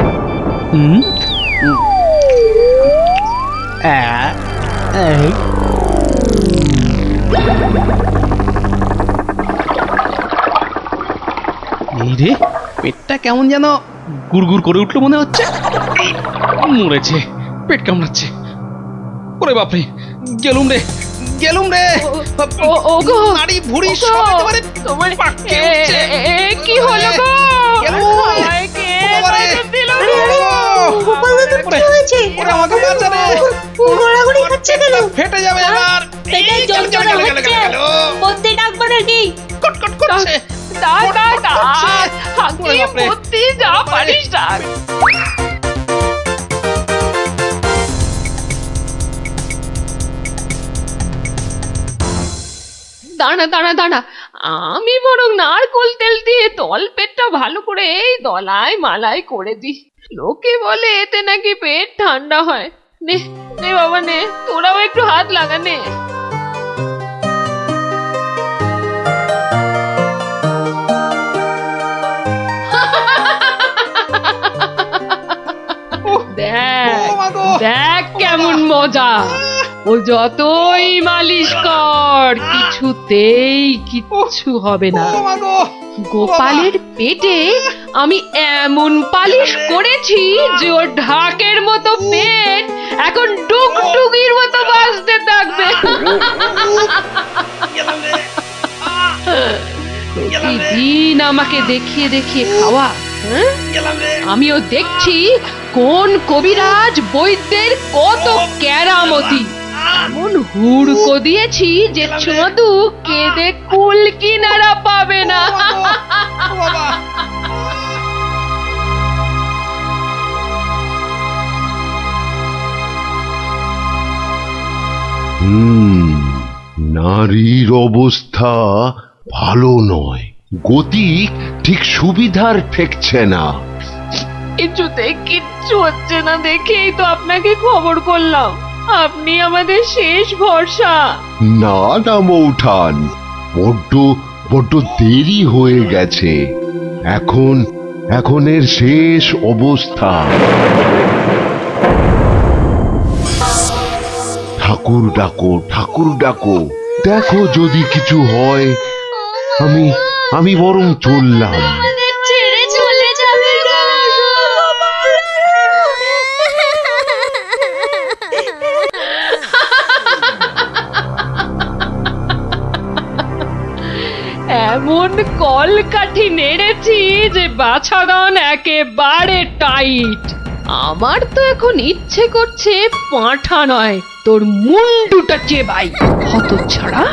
এই রে, পেটটা কেমন যেন গুড়গুড় করে উঠলো মনে হচ্ছে। মরেছে, পেট কামড়াচ্ছে। ওরে বাপরে, গেলুম রে। নাড়ি ভুঁড়ি সব একেবারে তোমার পাককে উঠছে। কি হলো গো? হায়, কে বাঁচা দিল রে? গোপাল দাদু কি হয়েছে? ওরে আমাকে বাঁচা রে। গড়াগড়ি খাচ্ছে কেন? ফেটে যাবে এবার। পেটে যন্ত্রণা হচ্ছে। বদ্যি ডাকবো নাকি? কটকট করছে। যা পারিস ডাক। দাঁড়া, আমি বরং নারকোল তেল দিয়ে তল পেটটা ভালো করে এই দলাই মালাই করে দিই। লোকে বলে এতে নাকি পেট ঠান্ডা হয়। নে বাবা নে, তোরাও একটু হাত লাগা নে। দেখ কেমন মজা। ও যতই মালিশ কর, কিছুতেই কিচ্ছু হবে না। গোপালের পেটে আমি এমন পালিশ করেছি যে ওর ঢাকের মতো পেট এখন ডুগডুগির মতো বাজতে থাকবে। প্রতিদিন আমাকে দেখিয়ে খাওয়া। আমিও দেখছি কোন কবিরাজ বৈদ্যের কত কেরামতি। এমন হুড়কো দিয়েছি যে ছদু কেঁদে কুল কিনারা পাবে না। নারীর অবস্থা ভালো নয়, গতি ঠিক সুবিধার ঠেকছে না। কিছুতেই কিচ্ছু হচ্ছে না দেখেই তো আপনাকে খবর করলাম। আপনি আমাদের শেষ ভরসা। না না মৌঠান, বড্ড দেরি হয়ে গেছে। এখন এর শেষ অবস্থা। ঠাকুর ডাকো, দেখো যদি কিছু হয়। আমি বরং চললাম। ছেড়ে চলে যাবে গো। এমন কলকাঠি নেড়েছি যে বাছাগণ একেবারে টাইট। আমার তো এখন ইচ্ছে করছে পাঁঠা নয়, তোর মুন্ডুটা চেবাই। হতচ্ছাড়া,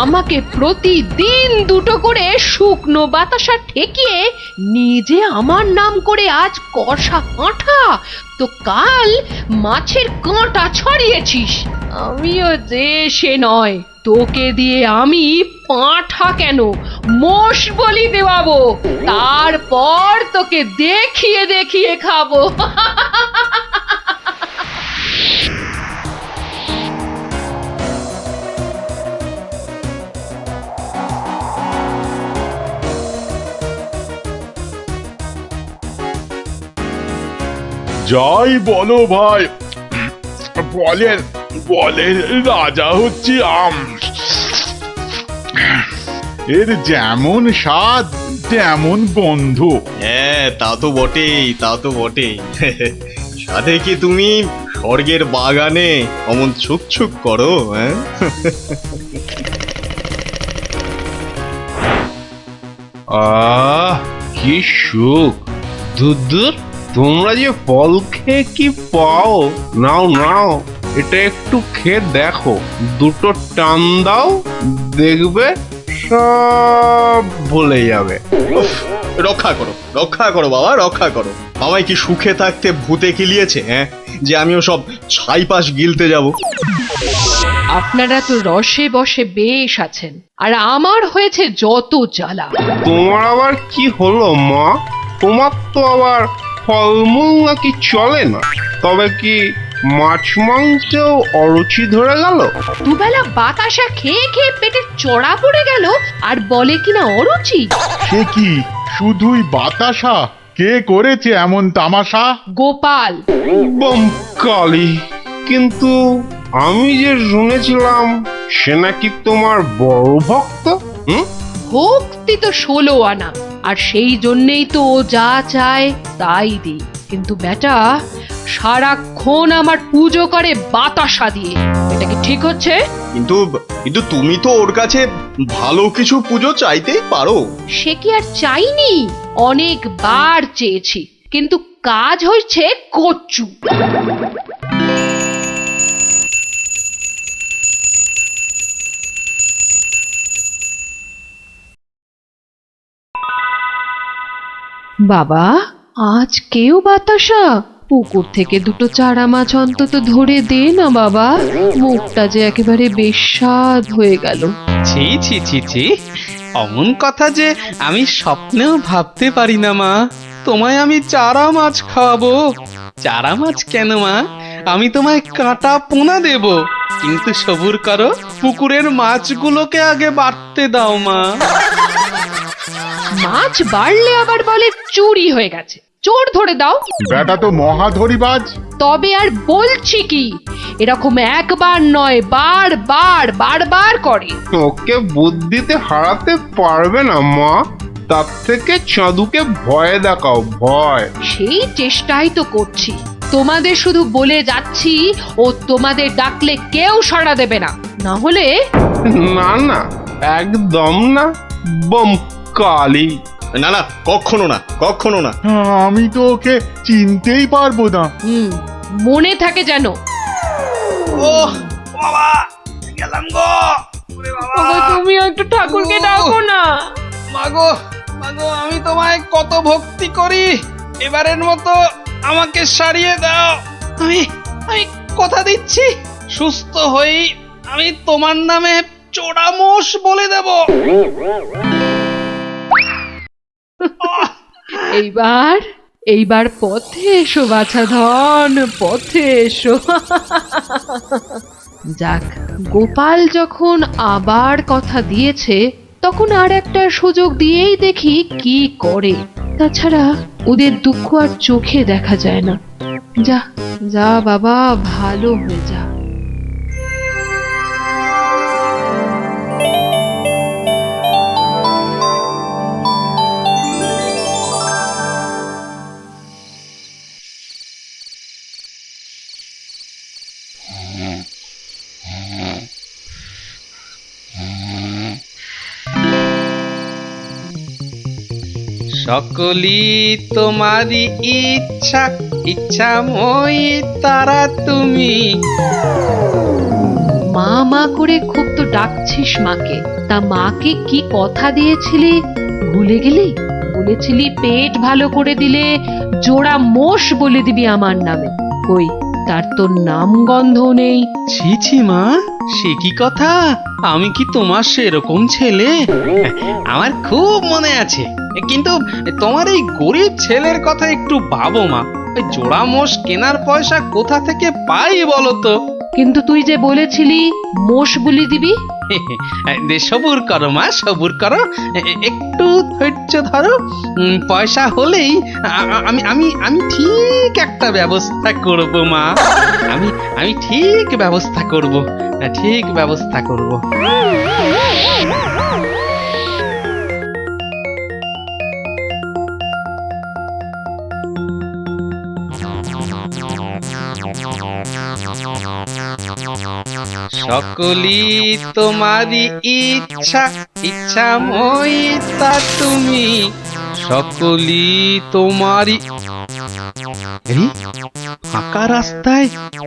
আমাকে প্রতিদিন দুটো করে শুকনো বাতাসা ঠেকিয়ে নিজে আমার নাম করে আজ কষা পাঁঠা, তো কাল মাছের কাঁটা ছড়িয়েছিস। আমিও যে সে নয়, তোকে দিয়ে আমি পাঁঠা কেন মোষ বলি দেওয়াবো, তারপর তোকে দেখিয়ে খাবো। যাই বলো ভাই, বলেন রাজা হচ্ছে আম। এর যেমন স্বাদ তেমন গন্ধ। হ্যাঁ, তা তো বটেই। সাথে কি তুমি স্বর্গের বাগানে অমন ছুক করো? হ্যাঁ, কি সুখ! দূর তোমরা যে ফল খেয়ে কি পাও, নাও নাও, এটা একটু খেয়ে দেখো, দুটো টান দাও, দেখবে সব ভুলে যাবে। উফ, রক্ষা করো বাবা, রক্ষা করো। আমায় কি সুখে থাকতে ভূতে কিলিয়েছে, হ্যাঁ, যে আমিও সব ছাইপাশ গিলতে যাব? আপনারা তো রসে বসে বেশ আছেন, আর আমার হয়েছে যত জ্বালা। তোমার আবার কি হলো মা? তোমার তো আবার ফলমূল নাকি চলে না, তবে কি মাছ মাংসেও অরুচি ধরে গেল? দুবেলা বাতাসা খেয়ে খেয়ে পেটে চড়া পড়ে গেল, আর বলে কিনা অরুচি। সে কি শুধুই বাতাসা? কে করেছে এমন তামাশা? গোপাল। কালী, কিন্তু আমি যে শুনেছিলাম সে নাকি তোমার বড় ভক্ত। ভক্তি তো 16 আনা, আর সেই জন্যেই তো ও যা চায় তাই দিই। কিন্তু বেটা সারাক্ষণ আমার পুজো করে বাতাসা দিয়ে, এটা কি ঠিক হচ্ছে? কিন্তু কিন্তু তুমি তো ওর কাছে ভালো কিছু পুজো চাইতেই পারো। সে কি আর চাইনি? অনেকবার চেয়েছি, কিন্তু কাজ হয়েছে কচু। বাবা, আজ কেউ বাতাসা? পুকুর থেকে দুটো চারা মাছ অন্তত ধরে দে না বাবা, মুখটা যে একেবারে বেস্বাদ হয়ে গেল। ছি ছি ছি ছি, অমন কথা যে আমি স্বপ্নেও ভাবতে পারি না মা। তোমায় আমি চারা মাছ খাওয়াবো। চারা মাছ কেন মা, আমি তোমায় কাঁটা পোনা দেব, কিন্তু সবুর করো, পুকুরের মাছগুলোকে আগে বাড়তে দাও মা। মাছ বাড়লে আবার বলে চুরি হয়ে গেছে, চোর ধরে দাও। বেটা তো মহাধরিবাজ। তবে আর বলছি কি, এরকম একবার নয়, বারবার করে। ওকে বুদ্ধিতে হারাতে পারবে না মা, তার থেকে চাঁদুকে ভয় দেখাও, ভয়। সেই চেষ্টাই তো করছি, তোমাদের শুধু বলে যাচ্ছি ও তোমাদের ডাকলে কেউ সাড়া দেবে না, না হলে। না না, একদম না, কালী। না না, কখনো না, কখনো না। আমি তো ওকে চিনতেই পারবো না। মনে থাকে যেন। ও বাবা, গেলাম গো। তুমি একটু ঠাকুরকে ডাকো না। মাগো মাগো, আমি তোমায় কত ভক্তি করি, এবারের মতো আমাকে সারিয়ে দাও। আমি আমি কথা দিচ্ছি, সুস্থ হই আমি তোমার নামে চোরামোষ বলে দেব। এইবার পথে এসো বাছা ধন, পথে এসো। যাক, গোপাল যখন আবার কথা দিয়েছে, তখন আর একটা সুযোগ দিয়েই দেখি কি করে। তাছাড়া ওদের দুঃখ আর চোখে দেখা যায় না। যা যা বাবা, ভালো হয়ে যা। সকলি তোমারই ইচ্ছা, ইচ্ছাময়ী তারা তুমি। মা মা করে খুব তো ডাকছিস মাকে, তা মাকে কি কথা দিয়েছিলি ভুলে গেলি? বলেছিলি পেট ভালো করে দিলে জোড়া মোষ বলে দিবি আমার নামে। কই, তার তো নাম গন্ধ নেই। ছি ছি মা, সে কি কথা? আমি কি তোমার সেরকম ছেলে? আমার খুব মনে আছে, কিন্তু তোমার এই গরিব ছেলের কথা একটু ভাবো মা। ওই জোড়া মোষ কেনার পয়সা কোথা থেকে পাই বলো তো? কিন্তু তুই যে বলেছিলি মোষ বলি দিবি। সবুর করো মা, সবুর করো, একটু ধৈর্য ধরো। পয়সা হলেই আমি আমি আমি ঠিক একটা ব্যবস্থা করব মা। আমি ঠিক ব্যবস্থা করব, ঠিক ব্যবস্থা করব। সকলি তোমারই ইচ্ছা, ইচ্ছাময়ী তা তুমি। সকলি তোমারই এই ফাঁকা রাস্তায়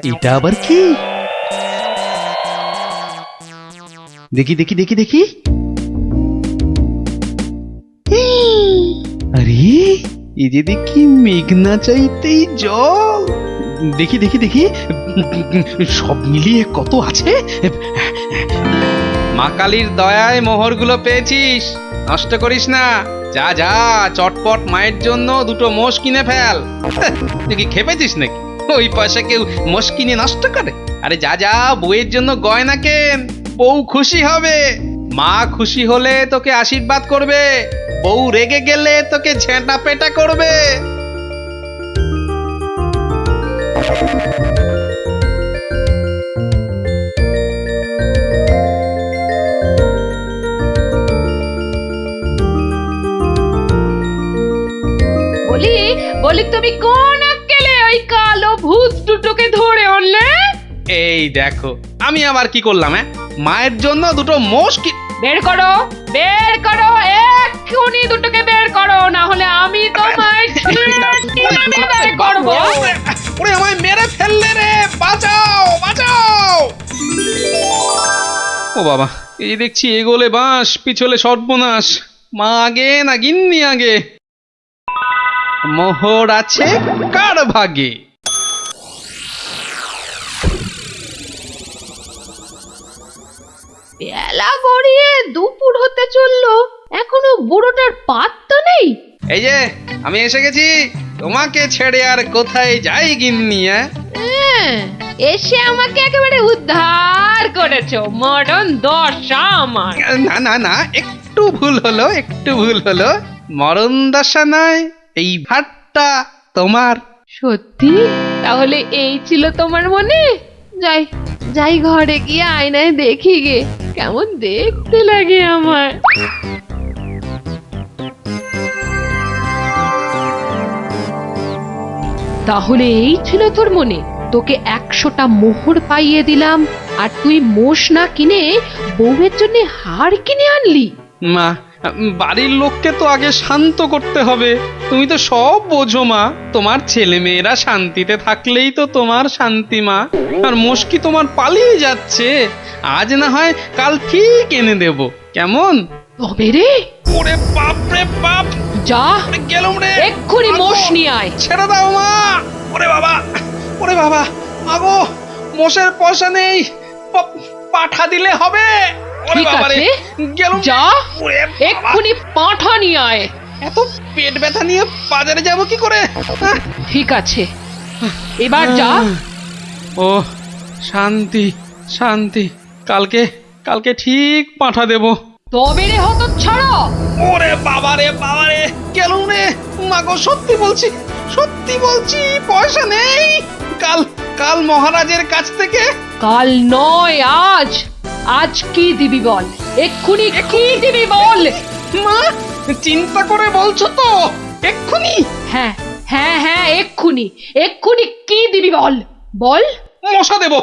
এটা আবার কি? দেখি দেখি দেখি দেখি, আরে এই যে দেখি মেঘনা চাইতেই জল। দেখি দেখি দেখি, সব মিলিয়ে কত আছে। মা কালীর দয়ায় মোহরগুলো পেয়েছিস, নষ্ট করিস না। যা যা, চটপট মায়ের জন্য দুটো মোষ কিনে ফেল। তুই কি খেপেছিস নাকি? ওই পয়সা কেউ মোষ কিনে নষ্ট করে? আরে যা যা, বউয়ের জন্য গয়না কেন, বউ খুশি হবে। মা খুশি হলে তোকে আশীর্বাদ করবে, বউ রেগে গেলে তোকে ঝেঁটা পেটা করবে। বলি বলি, তুমি কোন আক্কেলে ওই কালো ভূত দুটোকে ধরে আনলে? এই দেখো, আমি আবার কি করলাম? মায়ের জন্য দুটো মোষ কি বের করো, বের করো, এক্ষুনি দুটোকে বের করো, না হলে আমি তোমায় টেনে বের করব। ওরে আমায় মেরে ফেললে রে, বাঁচাও বাঁচাও। ও বাবা, এই দেখছি এগোলে বাঁশ, পিছলে সর্বনাশ। মা আগে না গিন্নি আগে? মোহর আছে কার ভাগে? বেলা গড়িয়ে দুপুর হতে চললো, এখনো বুড়োটার পাত্তা নেই। এই যে আমি এসে গেছি, তোমাকে ছেড়ে আর কোথায় যাই গিন্নি? এসে আমাকে একেবারে উদ্ধার করেছো, মরণ দশা আমার। না না না, একটু ভুল হলো, একটু ভুল হলো। মরণ দশা নয়, এই ভাতটা তোমার। সত্যি? তাহলে এই ছিল তোমার মনে? যাই যাই, ঘরে গিয়ে আয়নায় দেখি গে, কেমন দেখতে লাগে আমার। তাহলে এই ছিল তোর মনে? তোকে 100টা মোহর পাইয়ে দিলাম, আর তুই মোষ না কিনে বউয়ের জন্য হার কিনে আনলি? মা, বাড়ির লোককে তো আগে শান্ত করতে হবে। তুমি তো সব বোঝো মা, তোমার ছেলে মেয়েরা শান্তিতে থাকলেই তো তোমার শান্তি মা। আর মুশকি তোমার পালিয়ে যাচ্ছে, আজ না হয় কাল ঠিক এনে দেব, কেমন? তবে রে, ওরে বাপ রে বাপ, যা গেলুম রে, এক্ষুনি মোষ নিয়ে আয়। ছেড়ে দাও মা। ওরে বাবা, ওরে বাবা, আগো মোষের পয়সা নেই, পাঠা দিলে হবে। ঠিক আছে, যা এক্ষুনি পাঠা নিয়ে আয়। এত পেট ব্যথা নিয়ে বাজারে যাব কি করে? ঠিক আছে, এবার যা। ও শান্তি শান্তি, কালকে কালকে ঠিক পাঠা দেব। তবে রে হতচ্ছাড়া। ওরে বাবা রে বাবা রে, গেলুম রে। মাগো সত্যি বলছি, সত্যি বলছি, পয়সা নেই। কাল কাল মহারাজের কাছ থেকে। কাল নয়, আজ। আজ কি দিবি বল, এক্ষুনি কি দিবি বল। মা, চিন্তা করে বলছো তো? এক্ষুনি? হ্যাঁ হ্যাঁ হ্যাঁ, এক্ষুনি এক্ষুনি কি দিবি বল, বল। মশা দেব।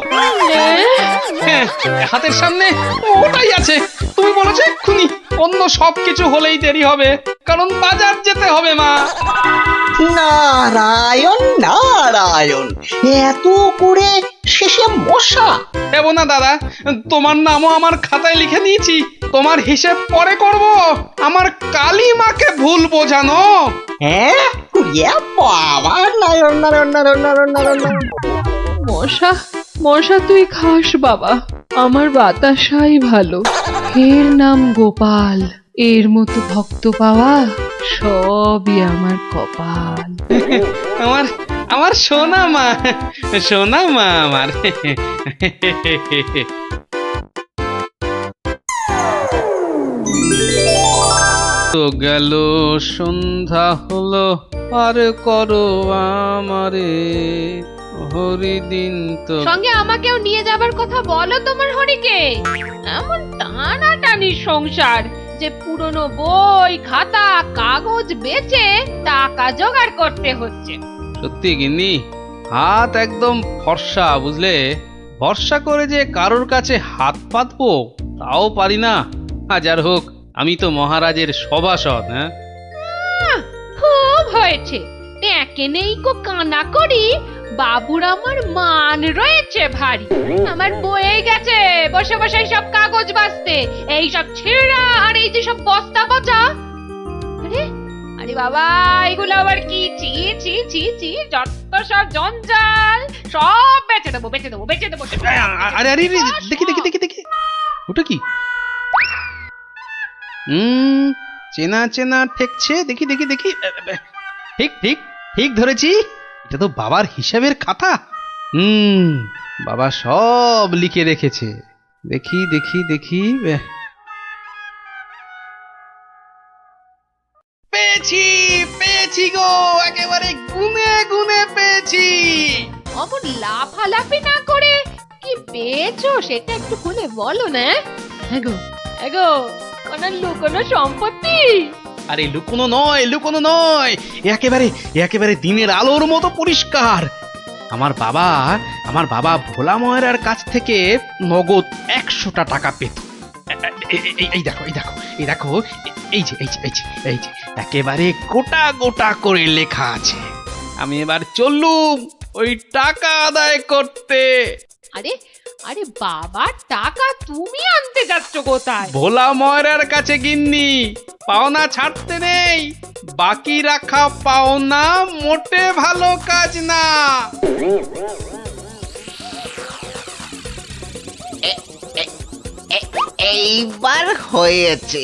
হ্যাঁ, হাতের সামনে ওটাই আছে। তুমি বলেছো এক্ষুনি, অন্য সব কিছু হলেই দেরি হবে, কারণ বাজার যেতে হবে মা। নারায়ণ নারায়ণ, এত করে শেষে মশা? দেব না দাদা, তোমার নামও আমার খাতায় লিখে দিয়েছি। তোমার হিসেব পরে করব, আমার কালী মাকে ভুল বোঝানো। হ্যাঁ, বাবা, নারায়ণ নারায়ণ নারায়ণ নারায়ণ নারায়ণ। মশা মশা তুই খাস বাবা, আমার বাতাসাই ভালো। এর নাম গোপাল, এর মতো ভক্ত পাওয়া সবই আমার কপাল। আমার আমার সোনা মা, সোনা মা আমার। তো গেল সন্ধ্যা হলো, আর করো আমারে হরিদিন। তো সঙ্গে আমাকেও নিয়ে যাবার কথা বলো তোমার হরিকে। এমন টানাটানির সংসার যে পুরনো বই খাতা কাগজ বেচে টাকা জোগাড় করতে হচ্ছে। সত্যি গিন্নি, হাত একদম ফর্সা, বুঝলে? ভরসা করে যে কারোর কাছে হাত পাতবো তাও পারি না। হাজার হোক, আমি তো মহারাজের সভাসদ। হ্যাঁ, খুব হয়েছে, ট্যাঁকে নেই কো কানা করি, বাবুর আমার মান রয়েছে ভারী। আমার বয়ে গেছে বসে বসে সব কাগজ বাঁচতে, এই সব ছেঁড়া আর এই যে সব বস্তা পচা। আরে আরে বাবা, এগুলো আবার কি? ছি ছি ছি ছি, যত সব জঞ্জাল, সব বেচে দেবো বেচে দেবো বেচে দেবো। আরে আরে দেখি দেখি দেখি দেখি, ওটা কি? চেনা চেনা ঠেকছে, দেখি দেখি দেখি। ঠিক ঠিক ঠিক ধরেছি, এটা তো বাবার হিসাবের খাতা। বাবা সব লিখে রেখেছে। দেখি দেখি দেখি, পেয়েছি পেয়েছি গো, একেবারে গুনে গুনে পেয়েছি। অমন লাফালাফি না করে কি পেয়েছো সেটা একটু খুলে বলো না। এগো এগো, কোন লুকোনো সম্পত্তি? আরে লুকোনো নয়, লুকোনো নয়, একেবারে একেবারে দিনের আলোর মতো পরিষ্কার। আমার বাবা ভোলা ময়রার কাছ থেকে নগদ 100টা টাকা পেত। এই দেখো এই দেখো এই দেখো, এই যে এই যে এই যে এই যে একেবারে গোটা গোটা করে লেখা আছে। আমি এবার চললুম ওই টাকা আদায় করতে। আরে আরে বাবা, টাকা তুমি আনতে যাচ্ছ কোথায়? ভোলা ময়রার কাছে গিন্নি, পাওনা ছাড়তে নেই, বাকি রাখা পাওনা মোটে ভালো কাজ না। এইবার হয়েছে,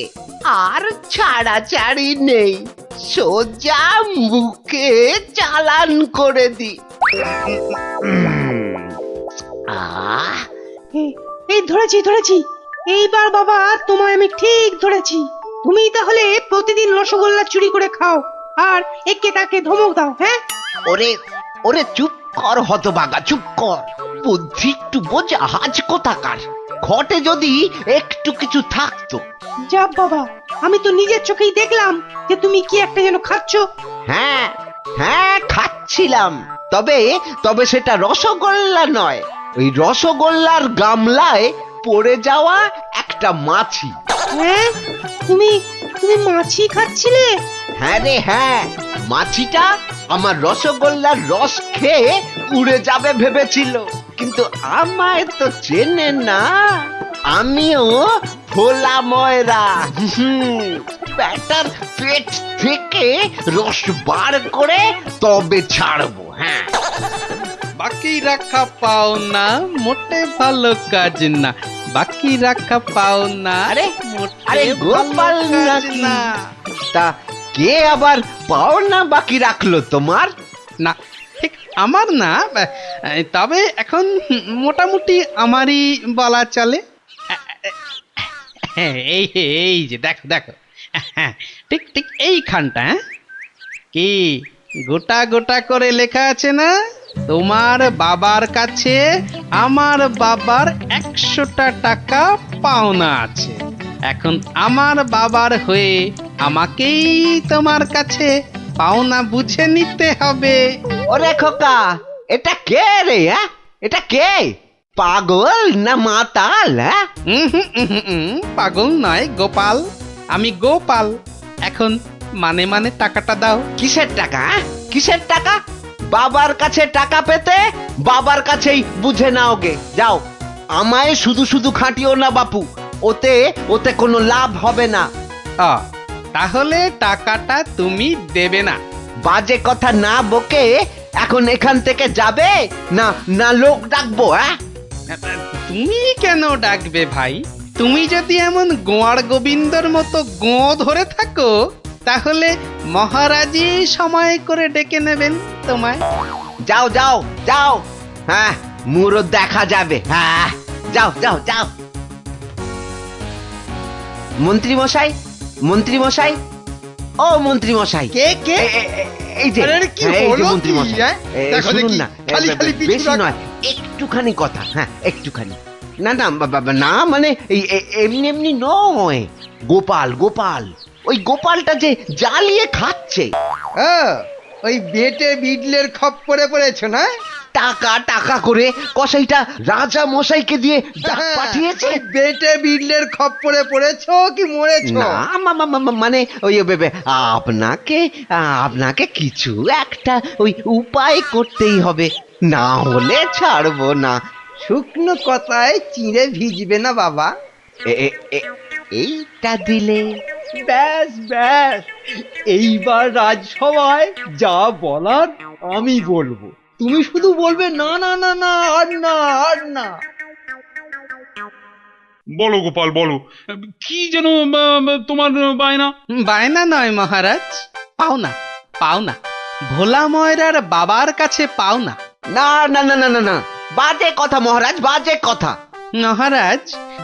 আর ছাড়াছাড়ি নেই, সোজা মুখে চালান করে দি। এই ধরেছি ধরেছি, এইবার বাবা তোমায় আমি ঠিক ধরেছি। তুমি তাহলে প্রতিদিন রসগোল্লা চুরি করে খাও আর একে তাকে ধমক দাও। হ্যাঁ, ওরে ওরে চুপ কর হতভাগা, চুপ কর। বুদ্ধি একটু বোঝা, হাজ কোথাকার। ঘটে যদি একটু কিছু থাকতো। যা বাবা, আমি তো নিজের চোখেই দেখলাম যে তুমি কি একটা যেন খাচ্ছ। হ্যাঁ হ্যাঁ, খাচ্ছিলাম, তবে তবে সেটা রসগোল্লা নয়, ওই রসগোল্লার গামলায় পড়ে যাওয়া একটা মাছি। হ্যাঁ, তুমি তুমি মাছি খাচ্ছিলে? হ্যাঁ রে হ্যাঁ, মাছিটা আমার রসগোল্লার রস খেয়ে উড়ে যাবে ভেবেছিল, কিন্তু আমায় তো চেনে না। আমিও ভোলা ময়রা, ব্যাটার পেট থেকে রস বার করে তবে ছাড়বো। হ্যাঁ, বাকি রাখা পাওনা মোটে ভালো কাজ না, বাকি রাখা পাওনা আরে মোটে গোপাল কাজ না। তা কে আবার পাওনা বাকি রাখলো তোমার? না, ঠিক আমার না, তবে এখন মোটামুটি আমারই বলা চলে। এই এই যে দেখো দেখো, ঠিক ঠিক এইখানটা। কি গোটা গোটা করে লেখা আছে না? তোমার বাবার কাছে আমার বাবার 100টা টাকা পাওনা আছে। এখন আমার বাবার হয়ে আমাকেই তোমার কাছে পাওনা বুঝে নিতে হবে। ওরে খোকা, এটা কে রে? এটা কে? পাগল না মাতাল? পাগল নয় গোপাল, আমি গোপাল। এখন মানে মানে টাকাটা দাও। কিসের টাকা? কিসের টাকা? বাবার কাছে টাকা পেতে বাবার কাছেই বুঝে নাও গে, যাও। আমায় শুধু শুধু খাটিও না বাপু, ওতে ওতে কোনো লাভ হবে না। তাহলে টাকাটা তুমি দেবে না? বাজে কথা না বকে এখন এখান থেকে যাবে না না লোক ডাকবো? তুমি কেন ডাকবে ভাই? তুমি যদি এমন গোয়ার গোবিন্দর মতো গো ধরে থাকো, তাহলে মহারাজই সময় করে ডেকে নেবেন তোমায়। যাও যাও যাও, হ্যাঁ মুরো দেখা যাবে। হ্যাঁ যাও যাও যাও। মন্ত্রী মশাই, মন্ত্রী মশাই, ও মন্ত্রী মশাই। কে কে? এই যে কি এই যে হলো মন্ত্রী কি? মশাই, শুনুন না, খালি খালি বেশি নয়, একটুখানি কথা। হ্যাঁ একটুখানি। না না না, মানে এমনি এমনি নয়, গোপাল গোপাল, ওই গোপালটা যে জ্বালিয়ে খাচ্ছে। ওই বেটে বিডলের খপ্পরে পড়েছ না? টাকা টাকা করে কসাইটা রাজা মশাইকে দিয়ে ডাক পাঠিয়েছে। বেটে বিড়লের খপ্পরে পড়েছো কি মরেছো? না মানে ওই আপনাকে আপনাকে কিছু একটা ওই উপায় করতেই হবে, না হলে ছাড়বো না। শুকনো কথায় চিঁড়ে ভিজবে না বাবা। এইটা দিলে ব্যাস ব্যাস, এইবার রাজসভায় যা বলার আমি বলবো, তুমি শুধু বলবে না না না না আর না আর না। বলো গোপাল বলো, কি যেন তোমার বায়না? বায়না নয় মহারাজ, পাওনা পাওনা, ভোলা ময়রার বাবার কাছে পাওনা। না না না না না না, বাজে কথা মহারাজ, বাজে কথা। মহারাজ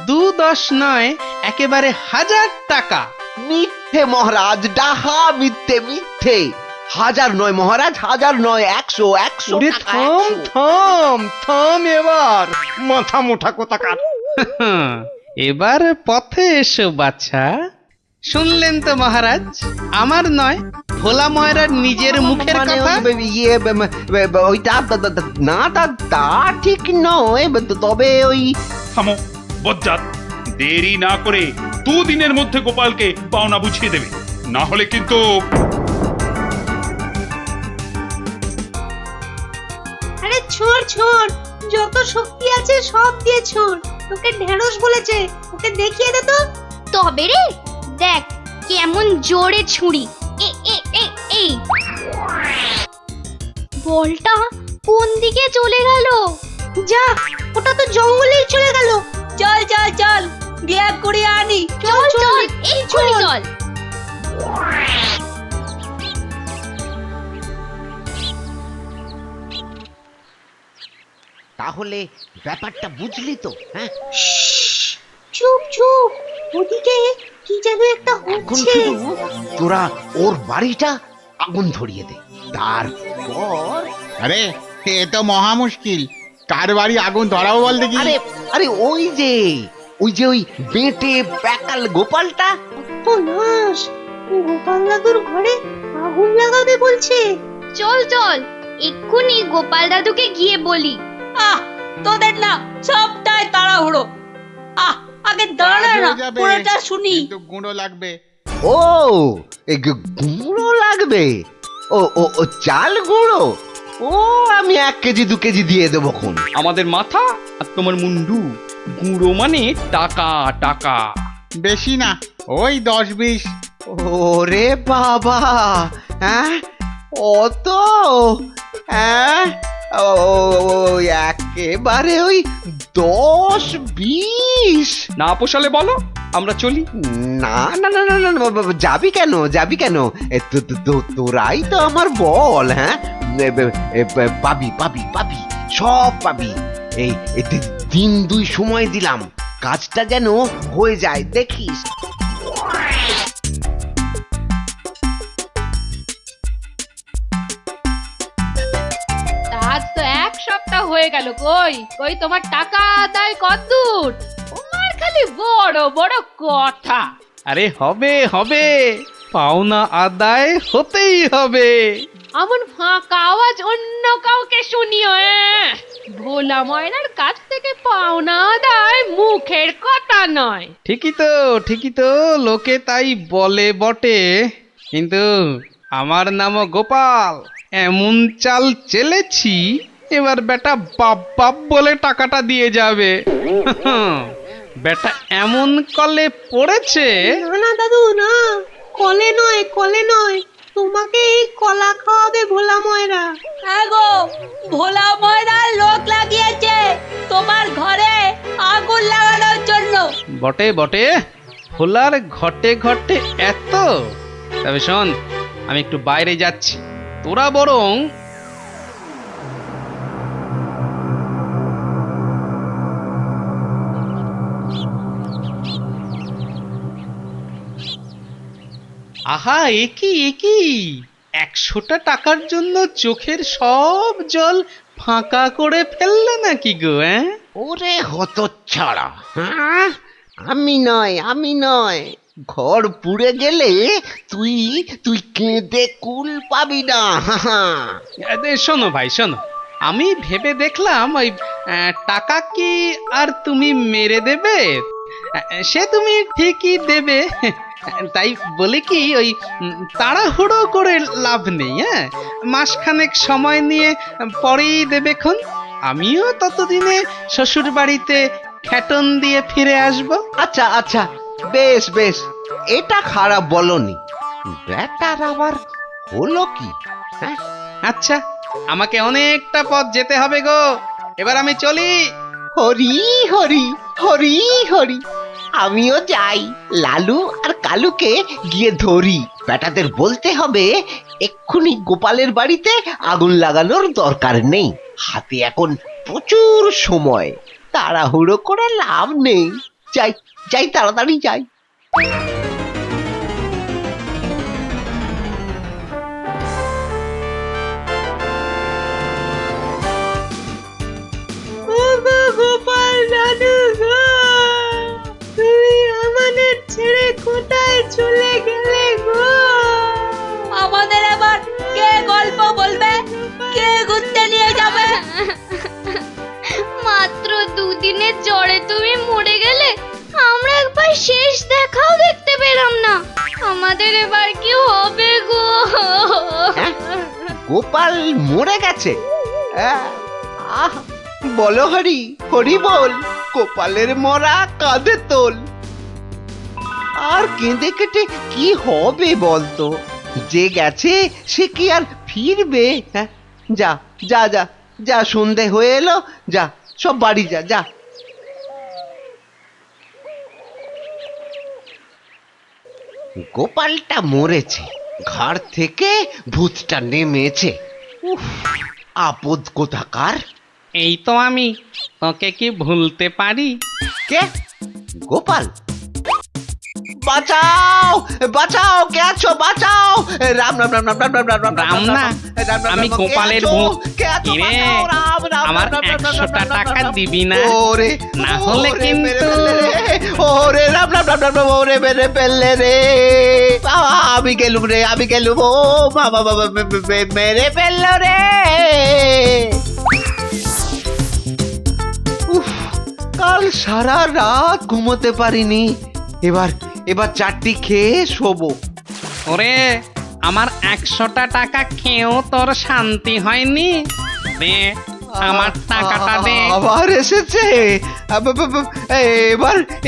2-10 নয়, একেবারে 1000 টাকা। মিথ্যে মহারাজ, ডাহা মিথ্যে মিথ্যে। 1000 নয় মহারাজ, 1000 নয়, 100 100 ওরে থাম থাম থাম, এবার মাথা মোটা কোথাকার। এবার পথে এসো বাছা। শুনলেন তো মহারাজ, আমার নয়, ভোলা ময়রার নিজের মুখের মানে কথা। ওইটা না, তা ঠিক নয়, তবে ওই থামো বজ্জাত, দেরি না করে 2 দিনের মধ্যে গোপালকে পাওনা বুঝিয়ে দেবে, না হলে কিন্তু। আরে ছোড় ছোড়, যত শক্তি আছে সব দিয়ে ছোড়। তোকে ঢেঁড়স বলেছে, ওকে দেখিয়ে দে তো। তবে রে দেখ কেমন জোরে ছুরি। এই বলটা কোন দিকে চলে গেল? যা, ওটা তো জঙ্গলেই চলে গেল। চল চল চল, গিয়ে করে আনি। চল চল এই চল চল। তাহলে ব্যাপারটা বুঝলি তো? হ্যাঁ, চুপ চুপ, ওদিকে কি যেন একটা এখন হচ্ছে। শুধু তোরা ওর বাড়িটা আগুন ধরিয়ে দে, তারপর। আরে এ তো মহা মুশকিল, কার বাড়ি আগুন ধরাবো বল দেখি। আরে আরে ওই যে ওই বেটে প্যাকাল গোপালটা। ও নাশ, গোপাল দাদুর ঘরে আগুন লাগাবে বলছে। চল চল এক্ষুনি গোপাল দাদুকে গিয়ে বলি। তোদের না সবটাই তাড়াহুড়ো। আগে দাঁড়া না, পুরোটা শুনি। কিন্তু গুঁড়ো লাগবে। ও গুঁড়ো লাগবে? ও চাল গুঁড়ো? ও আমি 1 কেজি 2 কেজি দিয়ে দেবো খন। আমাদের মাথা আর তোমার মুন্ডু, গুঁড়ো মানে টাকা টাকা। বেশি না, ওই 10-20। ওরে বাবা, হ্যাঁ অত? হ্যাঁ একেবারে ওই 10-20 না পোষালে বলো, আমরা চলি। না না না না না, যাবি কেন যাবি কেন? তোরাই তো আমার বল। হ্যাঁ, পাবি পাবি পাবি, সব পাবি। এই 1-2 সময় দিলাম, কাজটা যেন হয়ে যায় দেখিস। আজ তো 1 সপ্তাহ হয়ে গেল, কই কই তোমার টাকা আদায় কতদূর? তোমার খালি বড় বড় কথা। আরে হবে হবে, পাওনা আদায় হতেই হবে। এমন ফাঁকা আওয়াজ অন্য কাউকে শুনিও। ভোলা ময়নার কাছ থেকে পাওনা আদায় মুখের কথা নয়। ঠিকই তো, লোকে তাই বলে বটে, কিন্তু আমার নামও গোপাল। এমন চাল চেলেছি, এবার বেটা বাপ বাপ বলে টাকাটা দিয়ে যাবে। বেটা এমন কলে পড়েছে। না না দাদু না, কলে নয় কলে নয়, তোমাকে এই কলা খাওয়াবে ভোলা ময়রা। হ্যাঁ গো, ভোলা ময়রার লোক লাগিয়েছে তোমার ঘরে আগুন লাগানোর জন্য। বটে বটে, ভোলার ঘটে ঘটে এত। তবে শোন, আমি একটু বাইরে যাচ্ছি, তোরা বরং আহা, একই 100টা টাকার জন্য চোখের সব জল ফাঁকা করে ফেললে নাকি গো? ওরে হতচ্ছাড়া, হ্যাঁ আমি নয়, ঘর পুড়ে গেলে তুই কেঁদে কুল পাবি না। শোনো ভাই শোনো, আমি ভেবে দেখলাম ওই টাকা কি আর তুমি মেরে দেবে? সে তুমি ঠিকই দেবে, তাই বলে কি ওই তাড়াহুড়ো করে লাভ নেই। হ্যাঁ, মাসখানেক সময় নিয়ে পরেই দেবেক্ষণ। আমিও ততদিনে শ্বশুর বাড়িতে খ্যাটন দিয়ে ফিরে আসব। আচ্ছা আচ্ছা, বেশ বেশ, এটা খারাপ বলনি। ব্যাটার আবার হলো কি? হ্যাঁ, আচ্ছা, আমাকে অনেকটা পথ যেতে হবে গো, এবার আমি চলি। হরি হরি হরি হরি, আমিও যাই, লালু আর কালুকে গিয়ে ধরি। ব্যাটাদের বলতে হবে এক্ষুনি গোপালের বাড়িতে আগুন লাগানোর দরকার নেই, হাতে এখন প্রচুর সময়, তাড়াহুড়ো করে লাভ নেই। যাই যাই, তাড়াতাড়ি যাই। গোপাল দাদু গো, তুমি আমাদের ছেড়ে কোথায় চলে গেলে গো? আমাদের আবার কে গল্প বলবে, কে ঘুরতে নিয়ে যাবে? মাত্র দুদিনের জ্বরে তুমি মরে গেলে, আমরা একবার শেষ দেখাও দেখতে পেলাম না। আমাদের এবার কি হবে গো? গোপাল মরে গেছে? আহ, বলো হরি, হরি বল। গোপালের মরা কাঁধে তোল। আর কেঁদে কেটে কি হবে বলতো? যে গেছে সে কি আর ফিরবে? হ্যাঁ, যা যা যা যা, সন্ধে হয়ে এলো, যা সব বাড়ি যা যা। গোপালটা মরেছে, ঘাড় থেকে ভূতটা নেমেছে। উফ, আপদ কোথাকার। এই তো আমি, তোকে কি ভুলতে পারি? কে? গোপাল? বাঁচাও বাঁচাও, কে আছো? বাঁচাও! রাম রাম রাম রাম রাম রাম রাম রাম না, আমি গোপালের ভূত। কিরে, আমার 100টা টাকা দিবি না? ওরে, না হলে কিন্তু ওরে রাম রাম রাম রাম, ওরে মেরে ফেললে রে। আমি গেলুম রে, আমি গেলুম। ও বাবা বাবা, মেরে ফেললো রে। উফ, কাল সারা রাত ঘুমোতে পারিনি। এবার চারটি খেয়ে শোবো। ওরে, আমার 100টা টাকা খেয়েও তোর শান্তি হয়নি? দে আমার টাকাটা দে। আবার এসেছে।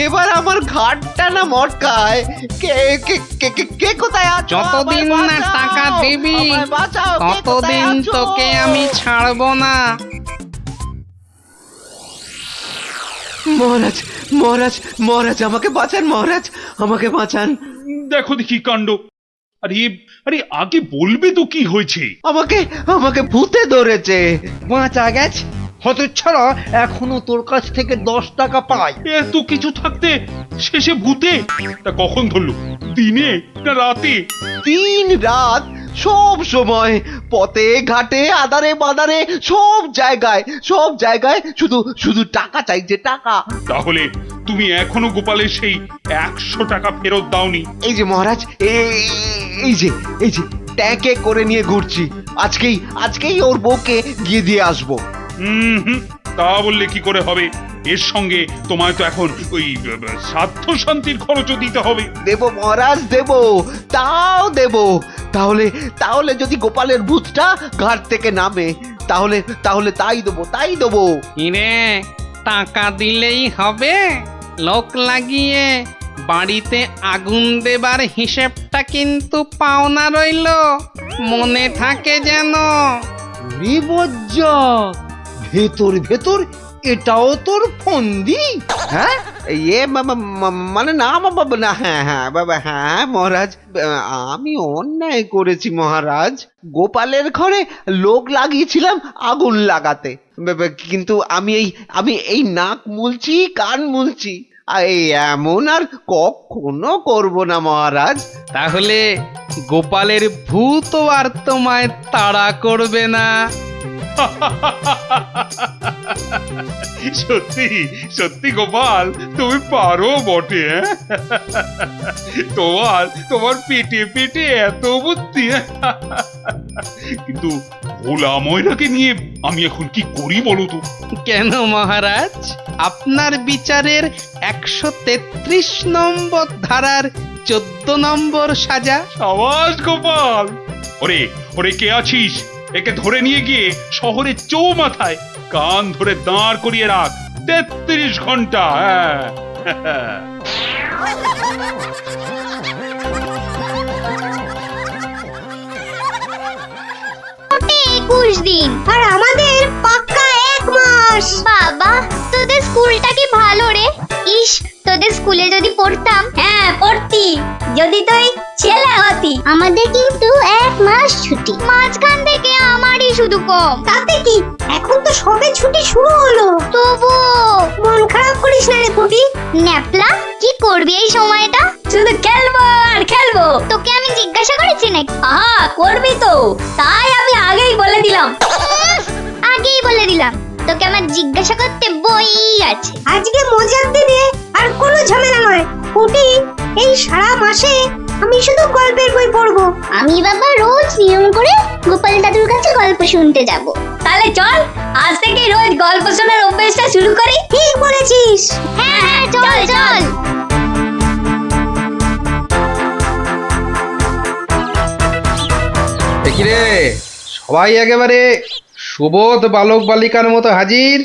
এবার আমার ঘাটটা না মটকায়। কে কে কে কে কে কোথায় আছো? যতদিন না টাকা দিবি ততদিন তোকে আমি ছাড়বো না। মহারাজ মহারাজ মহারাজ, আমাকে বাঁচান মহারাজ, আমাকে বাঁচান। দেখো দেখি কাণ্ড। আরে আরে, আগে বলবে তো কি হয়েছে? আমাকে ভূতে ধরেছে। বাঁচা গেছে হতচ্ছাড়া, এখনো তোর কাছ থেকে 10 টাকা পাই। এত কিছু থাকতে শেষে ভূতে? তা কখন ধরলো? দিনে না রাতে? 3 রাত, সব সময়, পথে ঘাটে আদারে বাদারে, সব জায়গায় শুধু শুধু টাকা চাইছে, টাকা। তাহলে তুমি এখনো গোপালের সেই 100 টাকা ফেরত দাওনি? এই যে মহারাজ, এই যে ট্যাঁকে করে নিয়ে ঘুরছি। আজকেই ওর বউকে গিয়ে দিয়ে আসবো। হুম, তা বললে কি করে হবে? এর সঙ্গে তোমায় তো এখন ওই সাধ্য শান্তির খরচও দিতে হবে। দেব মহারাজ, দেব, তাও দেব। তাহলে যদি গোপালের ভূতটা ঘাট থেকে নামে, তাহলে তাই দেবো। ইরে, টাকা দিলেই হবে? লোক লাগিয়ে বাড়িতে আগুন দেবার হিসেবটা কিন্তু পাওনা রইল, মনে থাকে যেন। ভেতর এটাও তোর ফন্দি? হ্যাঁ, মানে না বাবা, না। হ্যাঁ বাবা, হ্যাঁ মহারাজ, আমি অন্যায় করেছি মহারাজ। গোপালের ঘরে লোক লাগিয়েছিলাম আগুন লাগাতে, কিন্তু আমি এই নাক মুলছি, কান মুলছি, এমন আর কখনো করব না মহারাজ। তাহলে গোপালের ভূত আর তোমায় তাড়া করবে না? সত্যি সত্যি গোপাল, তুমি পারো বটে। তোমার পেটে পেটে এত বুদ্ধি। কিন্তু ভোলা ময়নাকে নিয়ে আমি এখন কি করি বলো তো? কেন মহারাজ, আপনার বিচারের 133 নম্বর ধারার 14 নম্বর সাজা। সাবাস গোপাল। ওরে ওরে, কে আছিস? একে ধরে নিয়ে গিয়ে শহরের চৌমাথায় কান ধরে দাঁড় করিয়ে রাখ 33 ঘন্টা। হ্যাঁ 21 দিন আর আমাদের পাক্কা 1 মাস। বাবা, তোদের স্কুলটা কি ভালো রে। ইস, তোদের স্কুলে যদি পড়তাম। হ্যাঁ পড়তি, যদি তুই ছেলে হতি। আমাদের কিন্তু 1 মাস ছুটি, মাঝখান থেকে আমারই শুধু কম। তাতে কি, এখন তো সবে ছুটি শুরু হলো। তবু মন খারাপ করিস না রে পুটি। ন্যাপলা, কি করবি এই সময়টা? শুধু খেলবো আর খেলবো। তোকে আমি জিজ্ঞাসা করেছি নাকি? আহা, করবি তো, তাই আমি আগেই বলে দিলাম। আগেই বলে দিলাম, তোকে আমার জিজ্ঞাসা করতে বই আছে। আজকে মজার দিনে আর কোনো ঝামেলা নয় পুটি। এই সারা মাসে আমি শুধু গল্পের বই পড়বো। আমি বাবা রোজ নিয়ম করে গোপাল দাদুর কাছে গল্প শুনতে যাব। তাহলে চল, আজ থেকে রোজ গল্প শোনার অভ্যাসটা শুরু করি। ঠিক বলেছিস। হ্যাঁ হ্যাঁ, চল চল। দেখি রে, সবাই একেবারে সুবোধ বালক বালিকার মতো হাজির।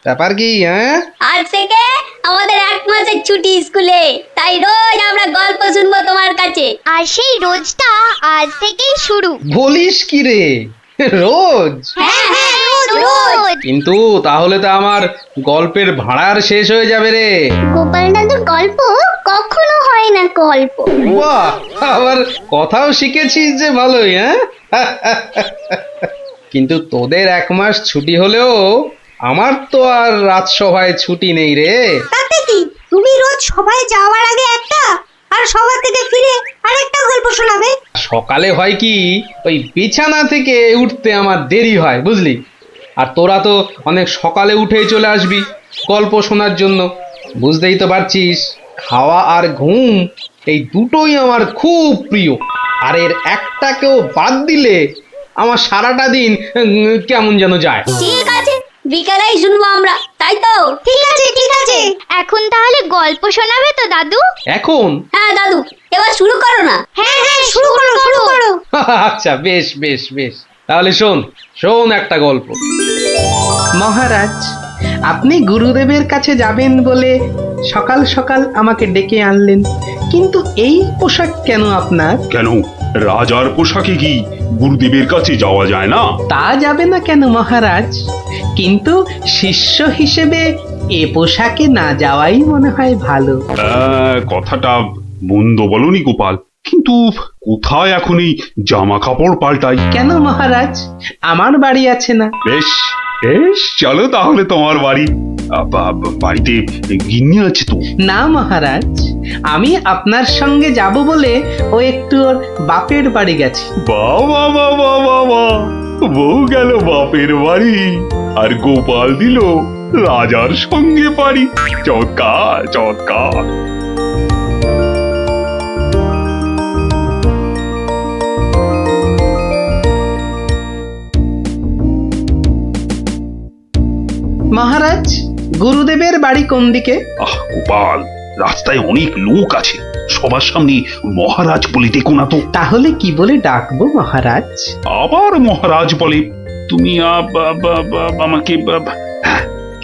ব্যাপার কি? হ্যাঁ, আজ থেকে আমাদের 1 মাসের ছুটি স্কুলে, তাই রোজ আমরা গল্প শুনবো তোমার কাছে। আর সেই রোজটা আজ থেকেই শুরু। বলিস কি রে, রোজ? হ্যাঁ হ্যাঁ, রোজ রোজ। কিন্তু তাহলে তো আমার গল্পের ভাড়ার শেষ হয়ে যাবে রে। গোপাল দাদুর গল্প কখনো হয় না গল্প। বাহ, আবার কথাও শিখেছিস যে ভালোই। হ্যাঁ, কিন্তু তোদের 1 মাস ছুটি হলেও আমার তো আর রাজসভায় ছুটি নেই রে। তাতে কি, তুমি রোজ সবাই যাওয়ার আগে একটা আর সভা থেকে ফিরে আরেকটা গল্প শোনাবে। সকালে হয় কি, ওই বিছানা থেকে উঠতে আমার দেরি হয় বুঝলি। আর তোরা তো অনেক সকালে উঠেই চলে আসবি গল্প শোনার জন্য। বুঝতেই তো পারছিস, খাওয়া আর ঘুম এই দুটোই আমার খুব প্রিয়। আর এর একটাকেও বাদ দিলে আমার সারাটা দিন কেমন যেন যায়। ঠিক আছে, বিকালেই শুনবো আমরা, তাই তো? ঠিক আছে ঠিক আছে। এখন তাহলে গল্প শোনাবে তো দাদু? এখন? হ্যাঁ দাদু, এবার শুরু করো না। হ্যাঁ হ্যাঁ, শুরু করো শুরু করো। আচ্ছা, বেশ বেশ বেশ, তাহলে শোন শোন একটা গল্প। মহারাজ, আপনি গুরুদেবের কাছে যাবেন বলে সকাল সকাল আমাকে ডেকে আনলেন, কিন্তু এই পোশাক কেন আপনার? কেন, রাজার পোশাকে কি গুরুদেবের কাছে যাওয়া যায় না? তা যাবে না কেন মহারাজ, কিন্তু শিষ্য হিসেবে এ পোশাকে না যাওয়াই মনে হয় ভালো। কথাটা মন্দ বলনি গোপাল, কিন্তু কোথায় এখন এই জামা কাপড় পাল্টাই? কেন মহারাজ, আমার বাড়ি আছে না? বেশ বেশ, চলো তাহলে তোমার বাড়ি। বাড়িতে গিন্নি আছে তো? না মহারাজ, আমি আপনার সঙ্গে যাব বলে ও একটু ওর বাপের বাড়ি গেছে। বাবা বাবা বাবা, বউ গেল বাপের বাড়ি আর গোপাল দিল রাজার সঙ্গে বাড়ি। চমৎকার চমৎকার। মহারাজ, গুরুদেবের বাড়ি কোন দিকে? আহ গোপাল, রাস্তায় অনেক লোক আছে, সবার সামনে মহারাজ বলে ডেকো না তো। তাহলে কি বলে ডাকবো মহারাজ? আবার মহারাজ বলে? তুমি আমাকে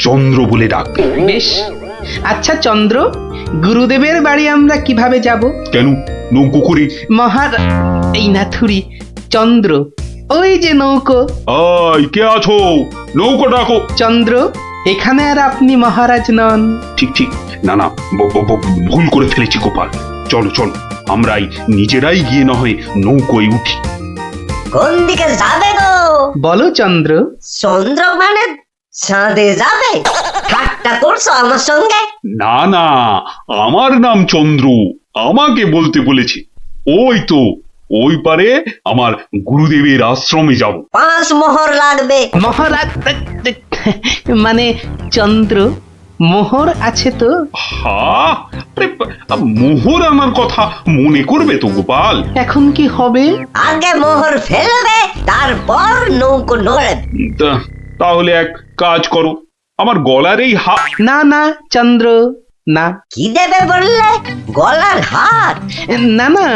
চন্দ্র বলে ডাকবে। বেশ, আচ্ছা চন্দ্র, গুরুদেবের বাড়ি আমরা কিভাবে যাব? কেন, নৌকো করে? এই নাথুরি, চন্দ্র, ওই যে নৌকো। কে আছো? নৌকো ডাকো। চন্দ্র, এখানে আর আপনি মহারাজ নন। ঠিক ঠিক, না না, ভুল করে ফেলেছি গোপাল। চলো চলো, আমরাই নিজেরাই গিয়ে না হয় নৌকোয় উঠি। কোন দিকে যাবে গো? বলো চন্দ্র। চন্দ্র মানে চাঁদে যাবে? ঠাট্টা করছো আমার সঙ্গে? না না, আমার নাম চন্দ্র, আমাকে বলতে বলেছে। ওই তো ওই পারে আমার গুরুদেবের আশ্রমে যাব। 5 মোহর লাগবে। মহারাজ মানে চন্দ্র মোহর আছে তো? আরে মোহর আনার কথা মনে করবে তো গোপাল। এখন কি হবে? আগে মোহর ফেলবে, তারপর নৌকো নড়বে। তাহলে এক কাজ করো, আমার গলার এই না না চন্দ্র না। কি দেবে বললে? গলার হার? না না,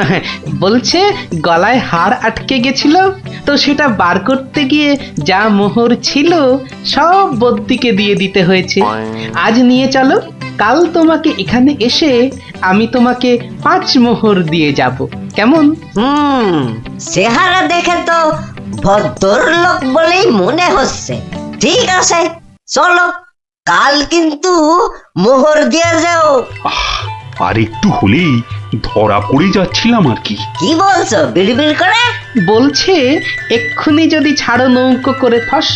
বলছে গলায় হার আটকে গেছিল, তো সেটা বার করতে গিয়ে যা মোহর ছিল সব বদ্যিকে দিয়ে দিতে হয়েছে। আজ নিয়ে চলো, কাল তোমাকে এখানে এসে আমি তোমাকে 5 মোহর দিয়ে যাব, কেমন? চেহারা দেখে তো ভদ্রলোক বলেই মনে হচ্ছে। ঠিক আছে, চলো, কাল কিন্তু মোহর দিয়ে যাও। আর একটু হলেই ধরা পড়ে যাচ্ছিলাম আর কি। কি বলছো বিড়বিড় করে? বলছে এক্ষুনি যদি ছাড়ো নৌকো করে ফস,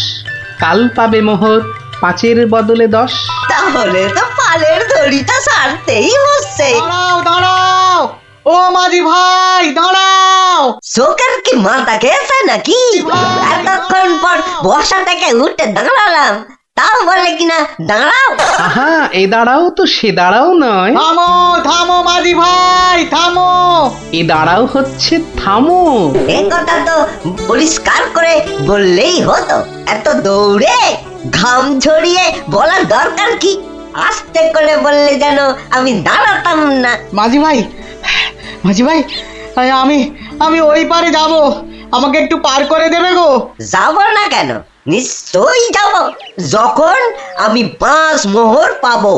কাল পাবে মোহর 5-এর বদলে 10। তাহলে তো পালের দড়িটা ছাড়তেই হচ্ছে। দাঁড়াও দাঁড়াও, ও মাঝি ভাই দাঁড়াও। চোখের কি মাথা খেয়েছে নাকি? এতক্ষণ পর বসা থেকে উঠে দাঁড়ালাম, তাও বলে কিনা দাঁড়াও। আহা, এ দাঁড়াও তো সে দাঁড়াও নয়। থামো থামো মাঝি ভাই থামো। এ দাঁড়াও হচ্ছে থামো। এ কথা তো পরিষ্কার করে বললেই হতো। এত দৌড়ে ঘাম ঝরিয়ে বলার দরকার কি? আস্তে করে বললে যেন আমি দাঁড়াতাম না। মাঝি ভাই, মাঝি ভাই, আমি আমি ওই পারে যাব, আমাকে একটু পার করে দেবে গো? যাব না কেন, নিশ্চয়ই যাব, যখন আমি 5 মোহর পাবো।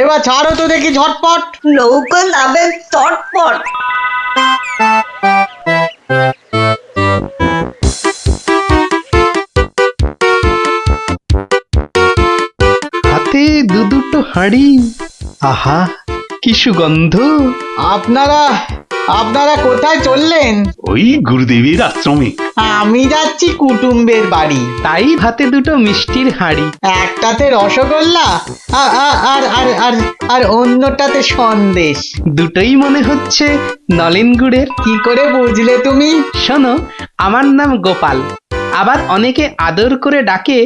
এবার ছাড়ো তো দেখি ঝটপট। নৌকো যাবে চটপট। হাতে দুটো হাঁড়ি, আহা কি সুগন্ধ। আপনারা আপনারা কোথায় চললেন? ওই গুরুদেবের আশ্রমে। আমি যাচ্ছি কুটুম্বের বাড়ি। তাই হাতে দুটো মিষ্টির হাঁড়ি, একটাতে রসগোল্লা আর আর আর আর অন্যটাতে সন্দেশ। দুটোই মনে হচ্ছে নলেন গুড়ের। কি করে বুঝলে তুমি? শোনো, আমার নাম গোপাল, আবার অনেকে আদর করে ডাকে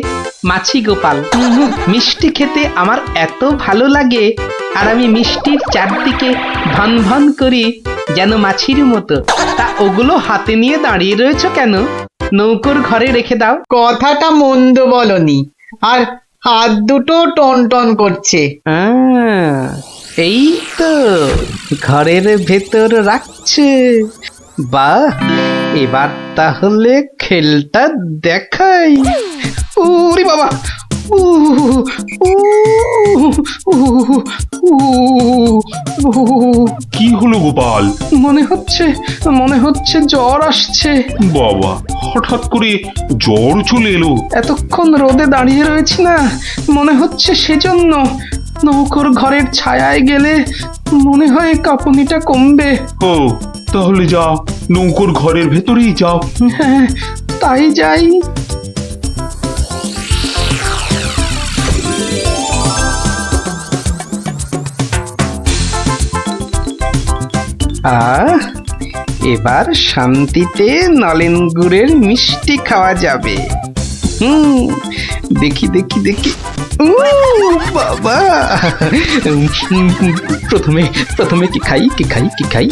মাছি গোপাল। মিষ্টি খেতে আমার এত ভালো লাগে, আর আমি মিষ্টির চারদিকে ভন ভন করি যেন মাছির মতো। তা ওগুলো হাতে নিয়ে দাঁড়িয়ে রয়েছো কেন? নৌকোর ঘরে রেখে দাও। কথাটা মন্দ বলনি, আর হাত দুটো টন টন করছে। এই তো ঘরের ভেতর রাখছে। বাহ, এবার তাহলে খেলটা দেখাই। ওরে বাবা, কি হলো গোপাল? মনে হচ্ছে জ্বর আসছে। বাবা, হঠাৎ করে জ্বর চলে এলো? এতক্ষণ রোদে দাঁড়িয়ে রয়েছি না, মনে হচ্ছে সেজন্য। নৌকোর ঘরের ছায়ায় গেলে মনে হয় কাঁপুনিটা কমবে। ও, তাহলে যাও, নৌকোর ঘরের ভেতরেই যাও। হ্যাঁ, তাই যাই। এবার শান্তিতে নলেন গুড়ের মিষ্টি খাওয়া যাবে। দেখি দেখি দেখি। বাবা, প্রথমে কি খাই কি খাই কি খাই?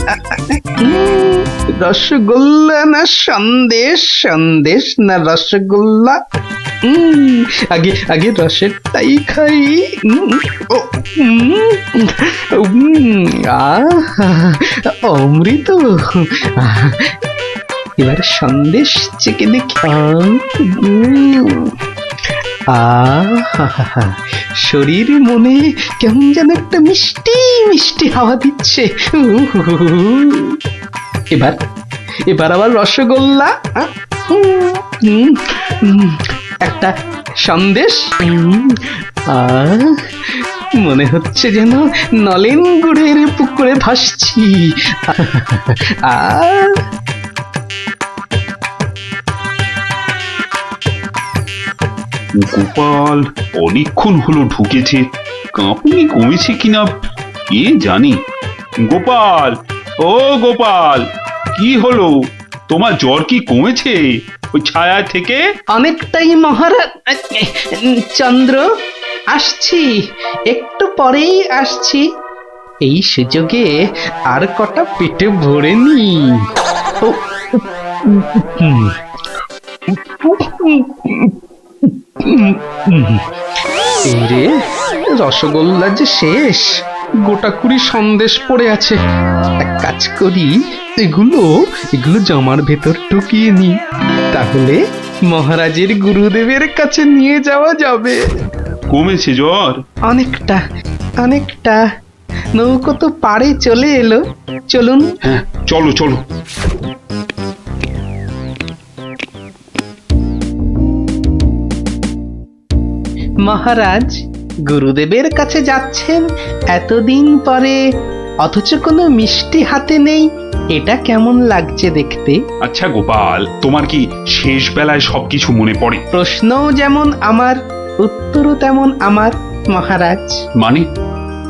রসগোল্লা না সন্দেশ? সন্দেশ না রসগোল্লা? আগে রসেরটাই খাই। অমৃত। এবার সন্দেশ চেকে দেখি। শরীর মনে কেমন যেন একটা মিষ্টি মিষ্টি হাওয়া দিচ্ছে। এবার আবার রসগোল্লা, একটা সন্দেশ। মনে হচ্ছে যেন নলেন গুড়ের পুকুরে ভাসছি। গোপাল অনেকক্ষণ হলো ঢুকেছে, কাঁপুনি কমেছে কিনা কে জানে। গোপাল, ও গোপাল, কি হলো? তোমার জ্বর কি কমেছে ওই ছায়া থেকে? অনেকটাই মহারাজ। চন্দ্র, আসছি, একটু পরেই আসছি। এই সুযোগে আর কটা পেটে ভরে নি। রে, রসগোল্লা যে শেষ, গোটা কুড়ি সন্দেশ পড়ে আছে। এক কাজ করি, এগুলো জামার ভেতর ঢুকিয়ে নি, তাহলে মহারাজের গুরুদেবের কাছে নিয়ে যাওয়া যাবে। কমেছে জ্বর? অনেকটা, অনেকটা। নৌকো তো পাড়ে চলে এলো, চলুন। হ্যাঁ, চলো চলো। মহারাজ, গুরুদেবের কাছে যাচ্ছেন এতদিন পরে, অথচ কোনো মিষ্টি হাতে নেই। এটা কেমন লাগছে দেখতে? আচ্ছা গোপাল, তোমার কি শেষ বেলায় সবকিছু মনে পড়ে? প্রশ্নও যেমন আমার, উত্তরও তেমন আমার মহারাজ। মানে?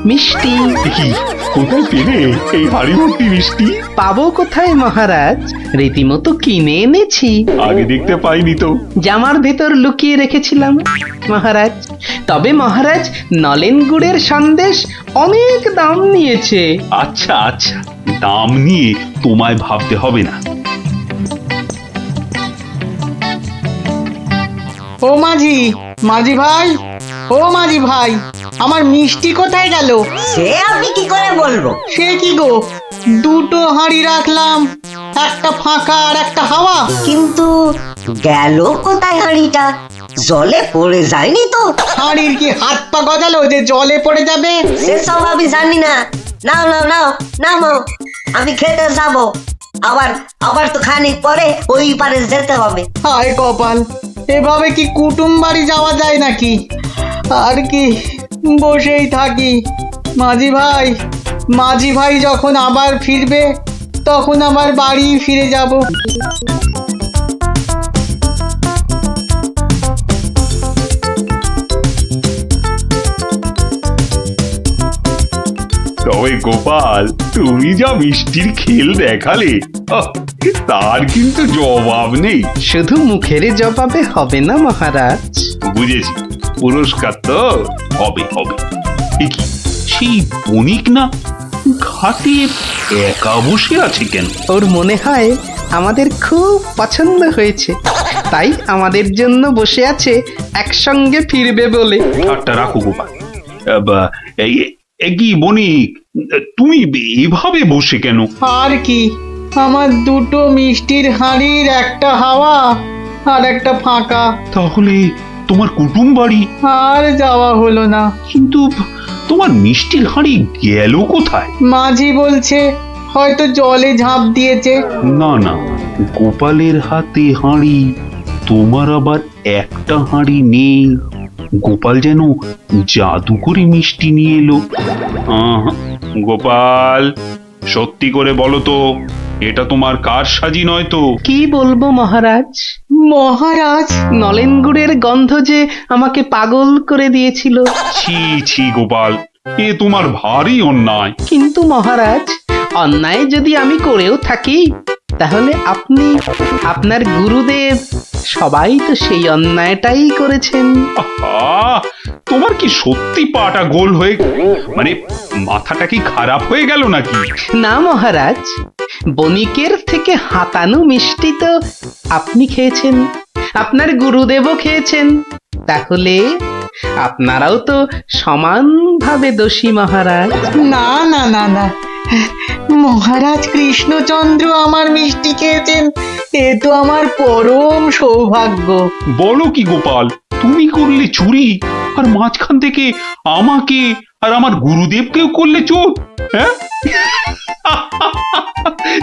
মিষ্টি। কি, কোথায় পেলে এই হাড়ি ভর্তি মিষ্টি? পাবো কোথায় মহারাজ, রীতিমতো কিনে এনেছি। আগে দেখতে পাইনি তো। জামার ভেতর লুকিয়ে রেখেছিলাম মহারাজ। তবে মহারাজ, নলেন গুড়ের সন্দেশ অনেক দাম নিয়েছে। আচ্ছা আচ্ছা, দাম নিয়ে তোমায় ভাবতে হবে না। ও মাঝি, মাঝি ভাই, ও মাঝি ভাই, আমার মিষ্টি কোথায় গেল? সে আমি কি করে বলবো? সে কি গো, দুটো হাঁড়ি রাখলাম, একটা ফাঁকা আর একটা হাওয়া। কিন্তু গেল কোথায় হাঁড়িটা? জলে পড়ে যায়নি তো? হাঁড়ির কি হাত পা গজালো যে জলে পড়ে যাবে? সেসব আমি জানি না। নাও নাও নাও নাও, আমি খেতে যাব। আবার তো খানিক পরে ওই পারে যেতে হবে। হায় কপাল, এভাবে কি কুটুম বাড়ি যাওয়া যায় নাকি? আর কি বসেই থাকি। মাঝি ভাই যখন আবার ফিরবে, তখন আবার বাড়ি ফিরে যাব। তবে গোপাল, তুমি যা মিষ্টির খেল দেখালে, তার কিন্তু জবাব নেই। শুধু মুখের জবাবে হবে না মহারাজ। বুঝেছি, পুরস্কার তো হবে হবে। কি সেই বণিক না ঘাটে একা বসে আছে কেন? ওর মনে হয় আমাদের খুব পছন্দ হয়েছে, তাই আমাদের জন্য বসে আছে, একসঙ্গে ফিরবে বলে। ঠাট্টা রাখো গোপাল। কি বণিক, তুমি এভাবে বসে কেন? আর কি, আমার দুটো মিষ্টির হাঁড়ির একটা হাওয়া আর একটা ফাঁকা। তাহলে তোমার কুটুম বাড়ি আর যাওয়া হলো না। কিন্তু তোমার মিষ্টির হাঁড়ি গেল কোথায়? মাঝি বলছে হয়তো জলে ঝাঁপ দিয়েছে। না না, গোপালের হাতে হাঁড়ি, তোমার আবার একটা হাঁড়ি নেই। গোপাল যেন জাদু করে মিষ্টি নিয়ে এলো। গোপাল, সত্যি করে বলো তো, এটা তোমার কারসাজি নয় তো? কি বলবো মহারাজ? মহারাজ, নলেন গুড়ের গন্ধ যে আমাকে পাগল করে দিয়েছিল। ছি ছি গোপাল, এ তোমার ভারী অন্যায়। কিন্তু মহারাজ, অন্যায় যদি আমি করেও থাকি, তাহলে আপনি, আপনার গুরুদেব, সবাই তো সেই অন্যায়টাই করেছেন। তোমার কি সত্যি পাটা গোল হয়ে, মানে মাথাটা কি খারাপ হয়ে গেল নাকি? না মহারাজ, বণিকের থেকে হাতানো মিষ্টি তো আপনি খেয়েছেন, আপনার গুরুদেবও খেয়েছেন, তাহলে আপনারাও তো সমানভাবে দোষী মহারাজ। না না না না, মহারাজ কৃষ্ণচন্দ্র আমার মিষ্টি খেয়েছেন, এ তো আমার পরম সৌভাগ্য। বলো কি গোপাল, তুমি করলে চুরি, আর মাঝখান থেকে আমাকে আর আমার গুরুদেবকেও করলে চোর? হ্যাঁ,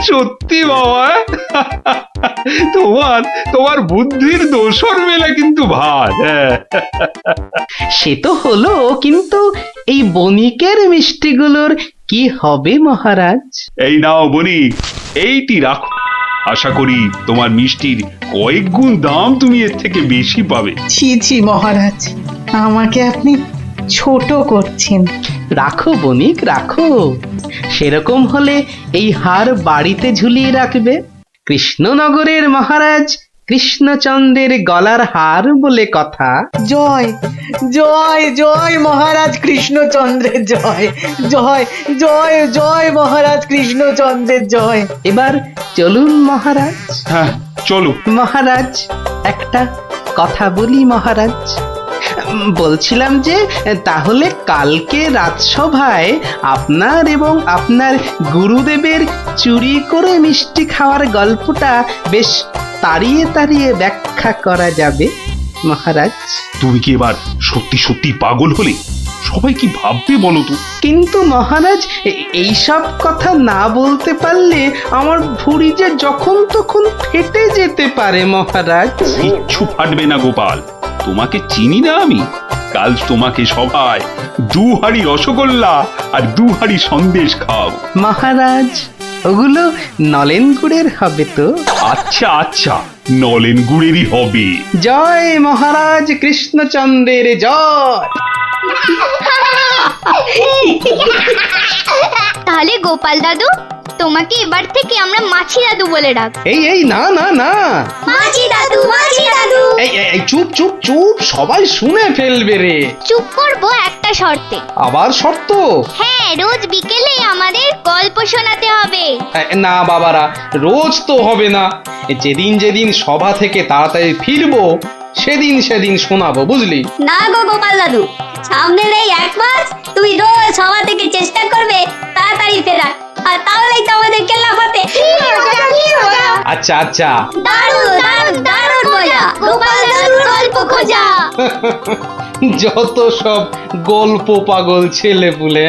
সত্যি বাবা, তোমার বুদ্ধির দোসর মেলা কিন্তু ভার। সে তো হলো, কিন্তু এই বণিকের মিষ্টিগুলোর কি হবে মহারাজ? এই নাও বণিক, এইটি রাখো। আশা করি তোমার মিষ্টির কয়েক গুণ দাম তুমি এর থেকে বেশি পাবে। ছি ছি মহারাজ, আমাকে আপনি ছোট করছেন। রাখো বণিক রাখো, সেরকম হলে এই হার বাড়িতে ঝুলিয়ে রাখবে। কৃষ্ণনগরের মহারাজ কৃষ্ণচন্দ্রের গলার হার বলে কথা। জয় জয় জয় মহারাজ কৃষ্ণচন্দ্রের জয়, জয় জয় জয় মহারাজ কৃষ্ণচন্দ্রের জয়। এবার চলুন মহারাজ। হ্যাঁ চলো। মহারাজ একটা কথা বলি মহারাজ, বলছিলাম যে তাহলে কালকে রাজসভায় আপনার এবং আপনার গুরুদেবের চুরি করে মিষ্টি খাওয়ার গল্পটা বেশ তাড়িয়ে তাড়িয়ে ব্যাখ্যা করা যাবে মহারাজ। তুমি কি এবার সত্যি সত্যি পাগল হলে? সবাই কি ভাববে বলো তো? কিন্তু মহারাজ এইসব কথা না বলতে পারলে আমার ভুঁড়ি যে যখন তখন ফেটে যেতে পারে মহারাজ। কিচ্ছু ফাটবে না গোপাল, তোমাকে চিনি না আমি? কাল তোমাকে সবাই 2 হাঁড়ি রসগোল্লা আর 2 হাঁড়ি সন্দেশ খাও। মহারাজ ওগুলো নলেন গুড়ের হবে তো? আচ্ছা আচ্ছা, নলেন গুড়েরই হবে। জয় মহারাজ কৃষ্ণচন্দ্রের জয়। তাহলে গোপাল দাদু, তোমাকে এবার থেকে আমরা মাছি দাদু বলে ডাক। এই এই না না না, মাছি দাদু, মাছি দাদু। এই চুপ চুপ চুপ, সবাই শুনে ফেলবে রে। চুপ করবো একটা শর্তে। আবার শর্ত? হ্যাঁ, রোজ বিকেলে আমাদের গল্প শোনাতে হবে। না বাবারা, রোজ তো হবে না, যেদিন যেদিন সভা থেকে তাড়াতাড়ি ফিরবো সেদিন সেদিন শোনাবো, বুঝলি? না গো গোপাল দাদু, সামনের এই 1 মাস তুমি রোজ সভা থেকে চেষ্টা করবে তাড়াতাড়ি ফেরার, আর তাহলেই তো আমাদের কেল্লাফতে। আচ্ছা আচ্ছা, দারুণ দারুণ দারুণ মজা, গোপাল দাদুর গল্প খোঁজা। যত সব গল্প পাগল ছেলে পুলে।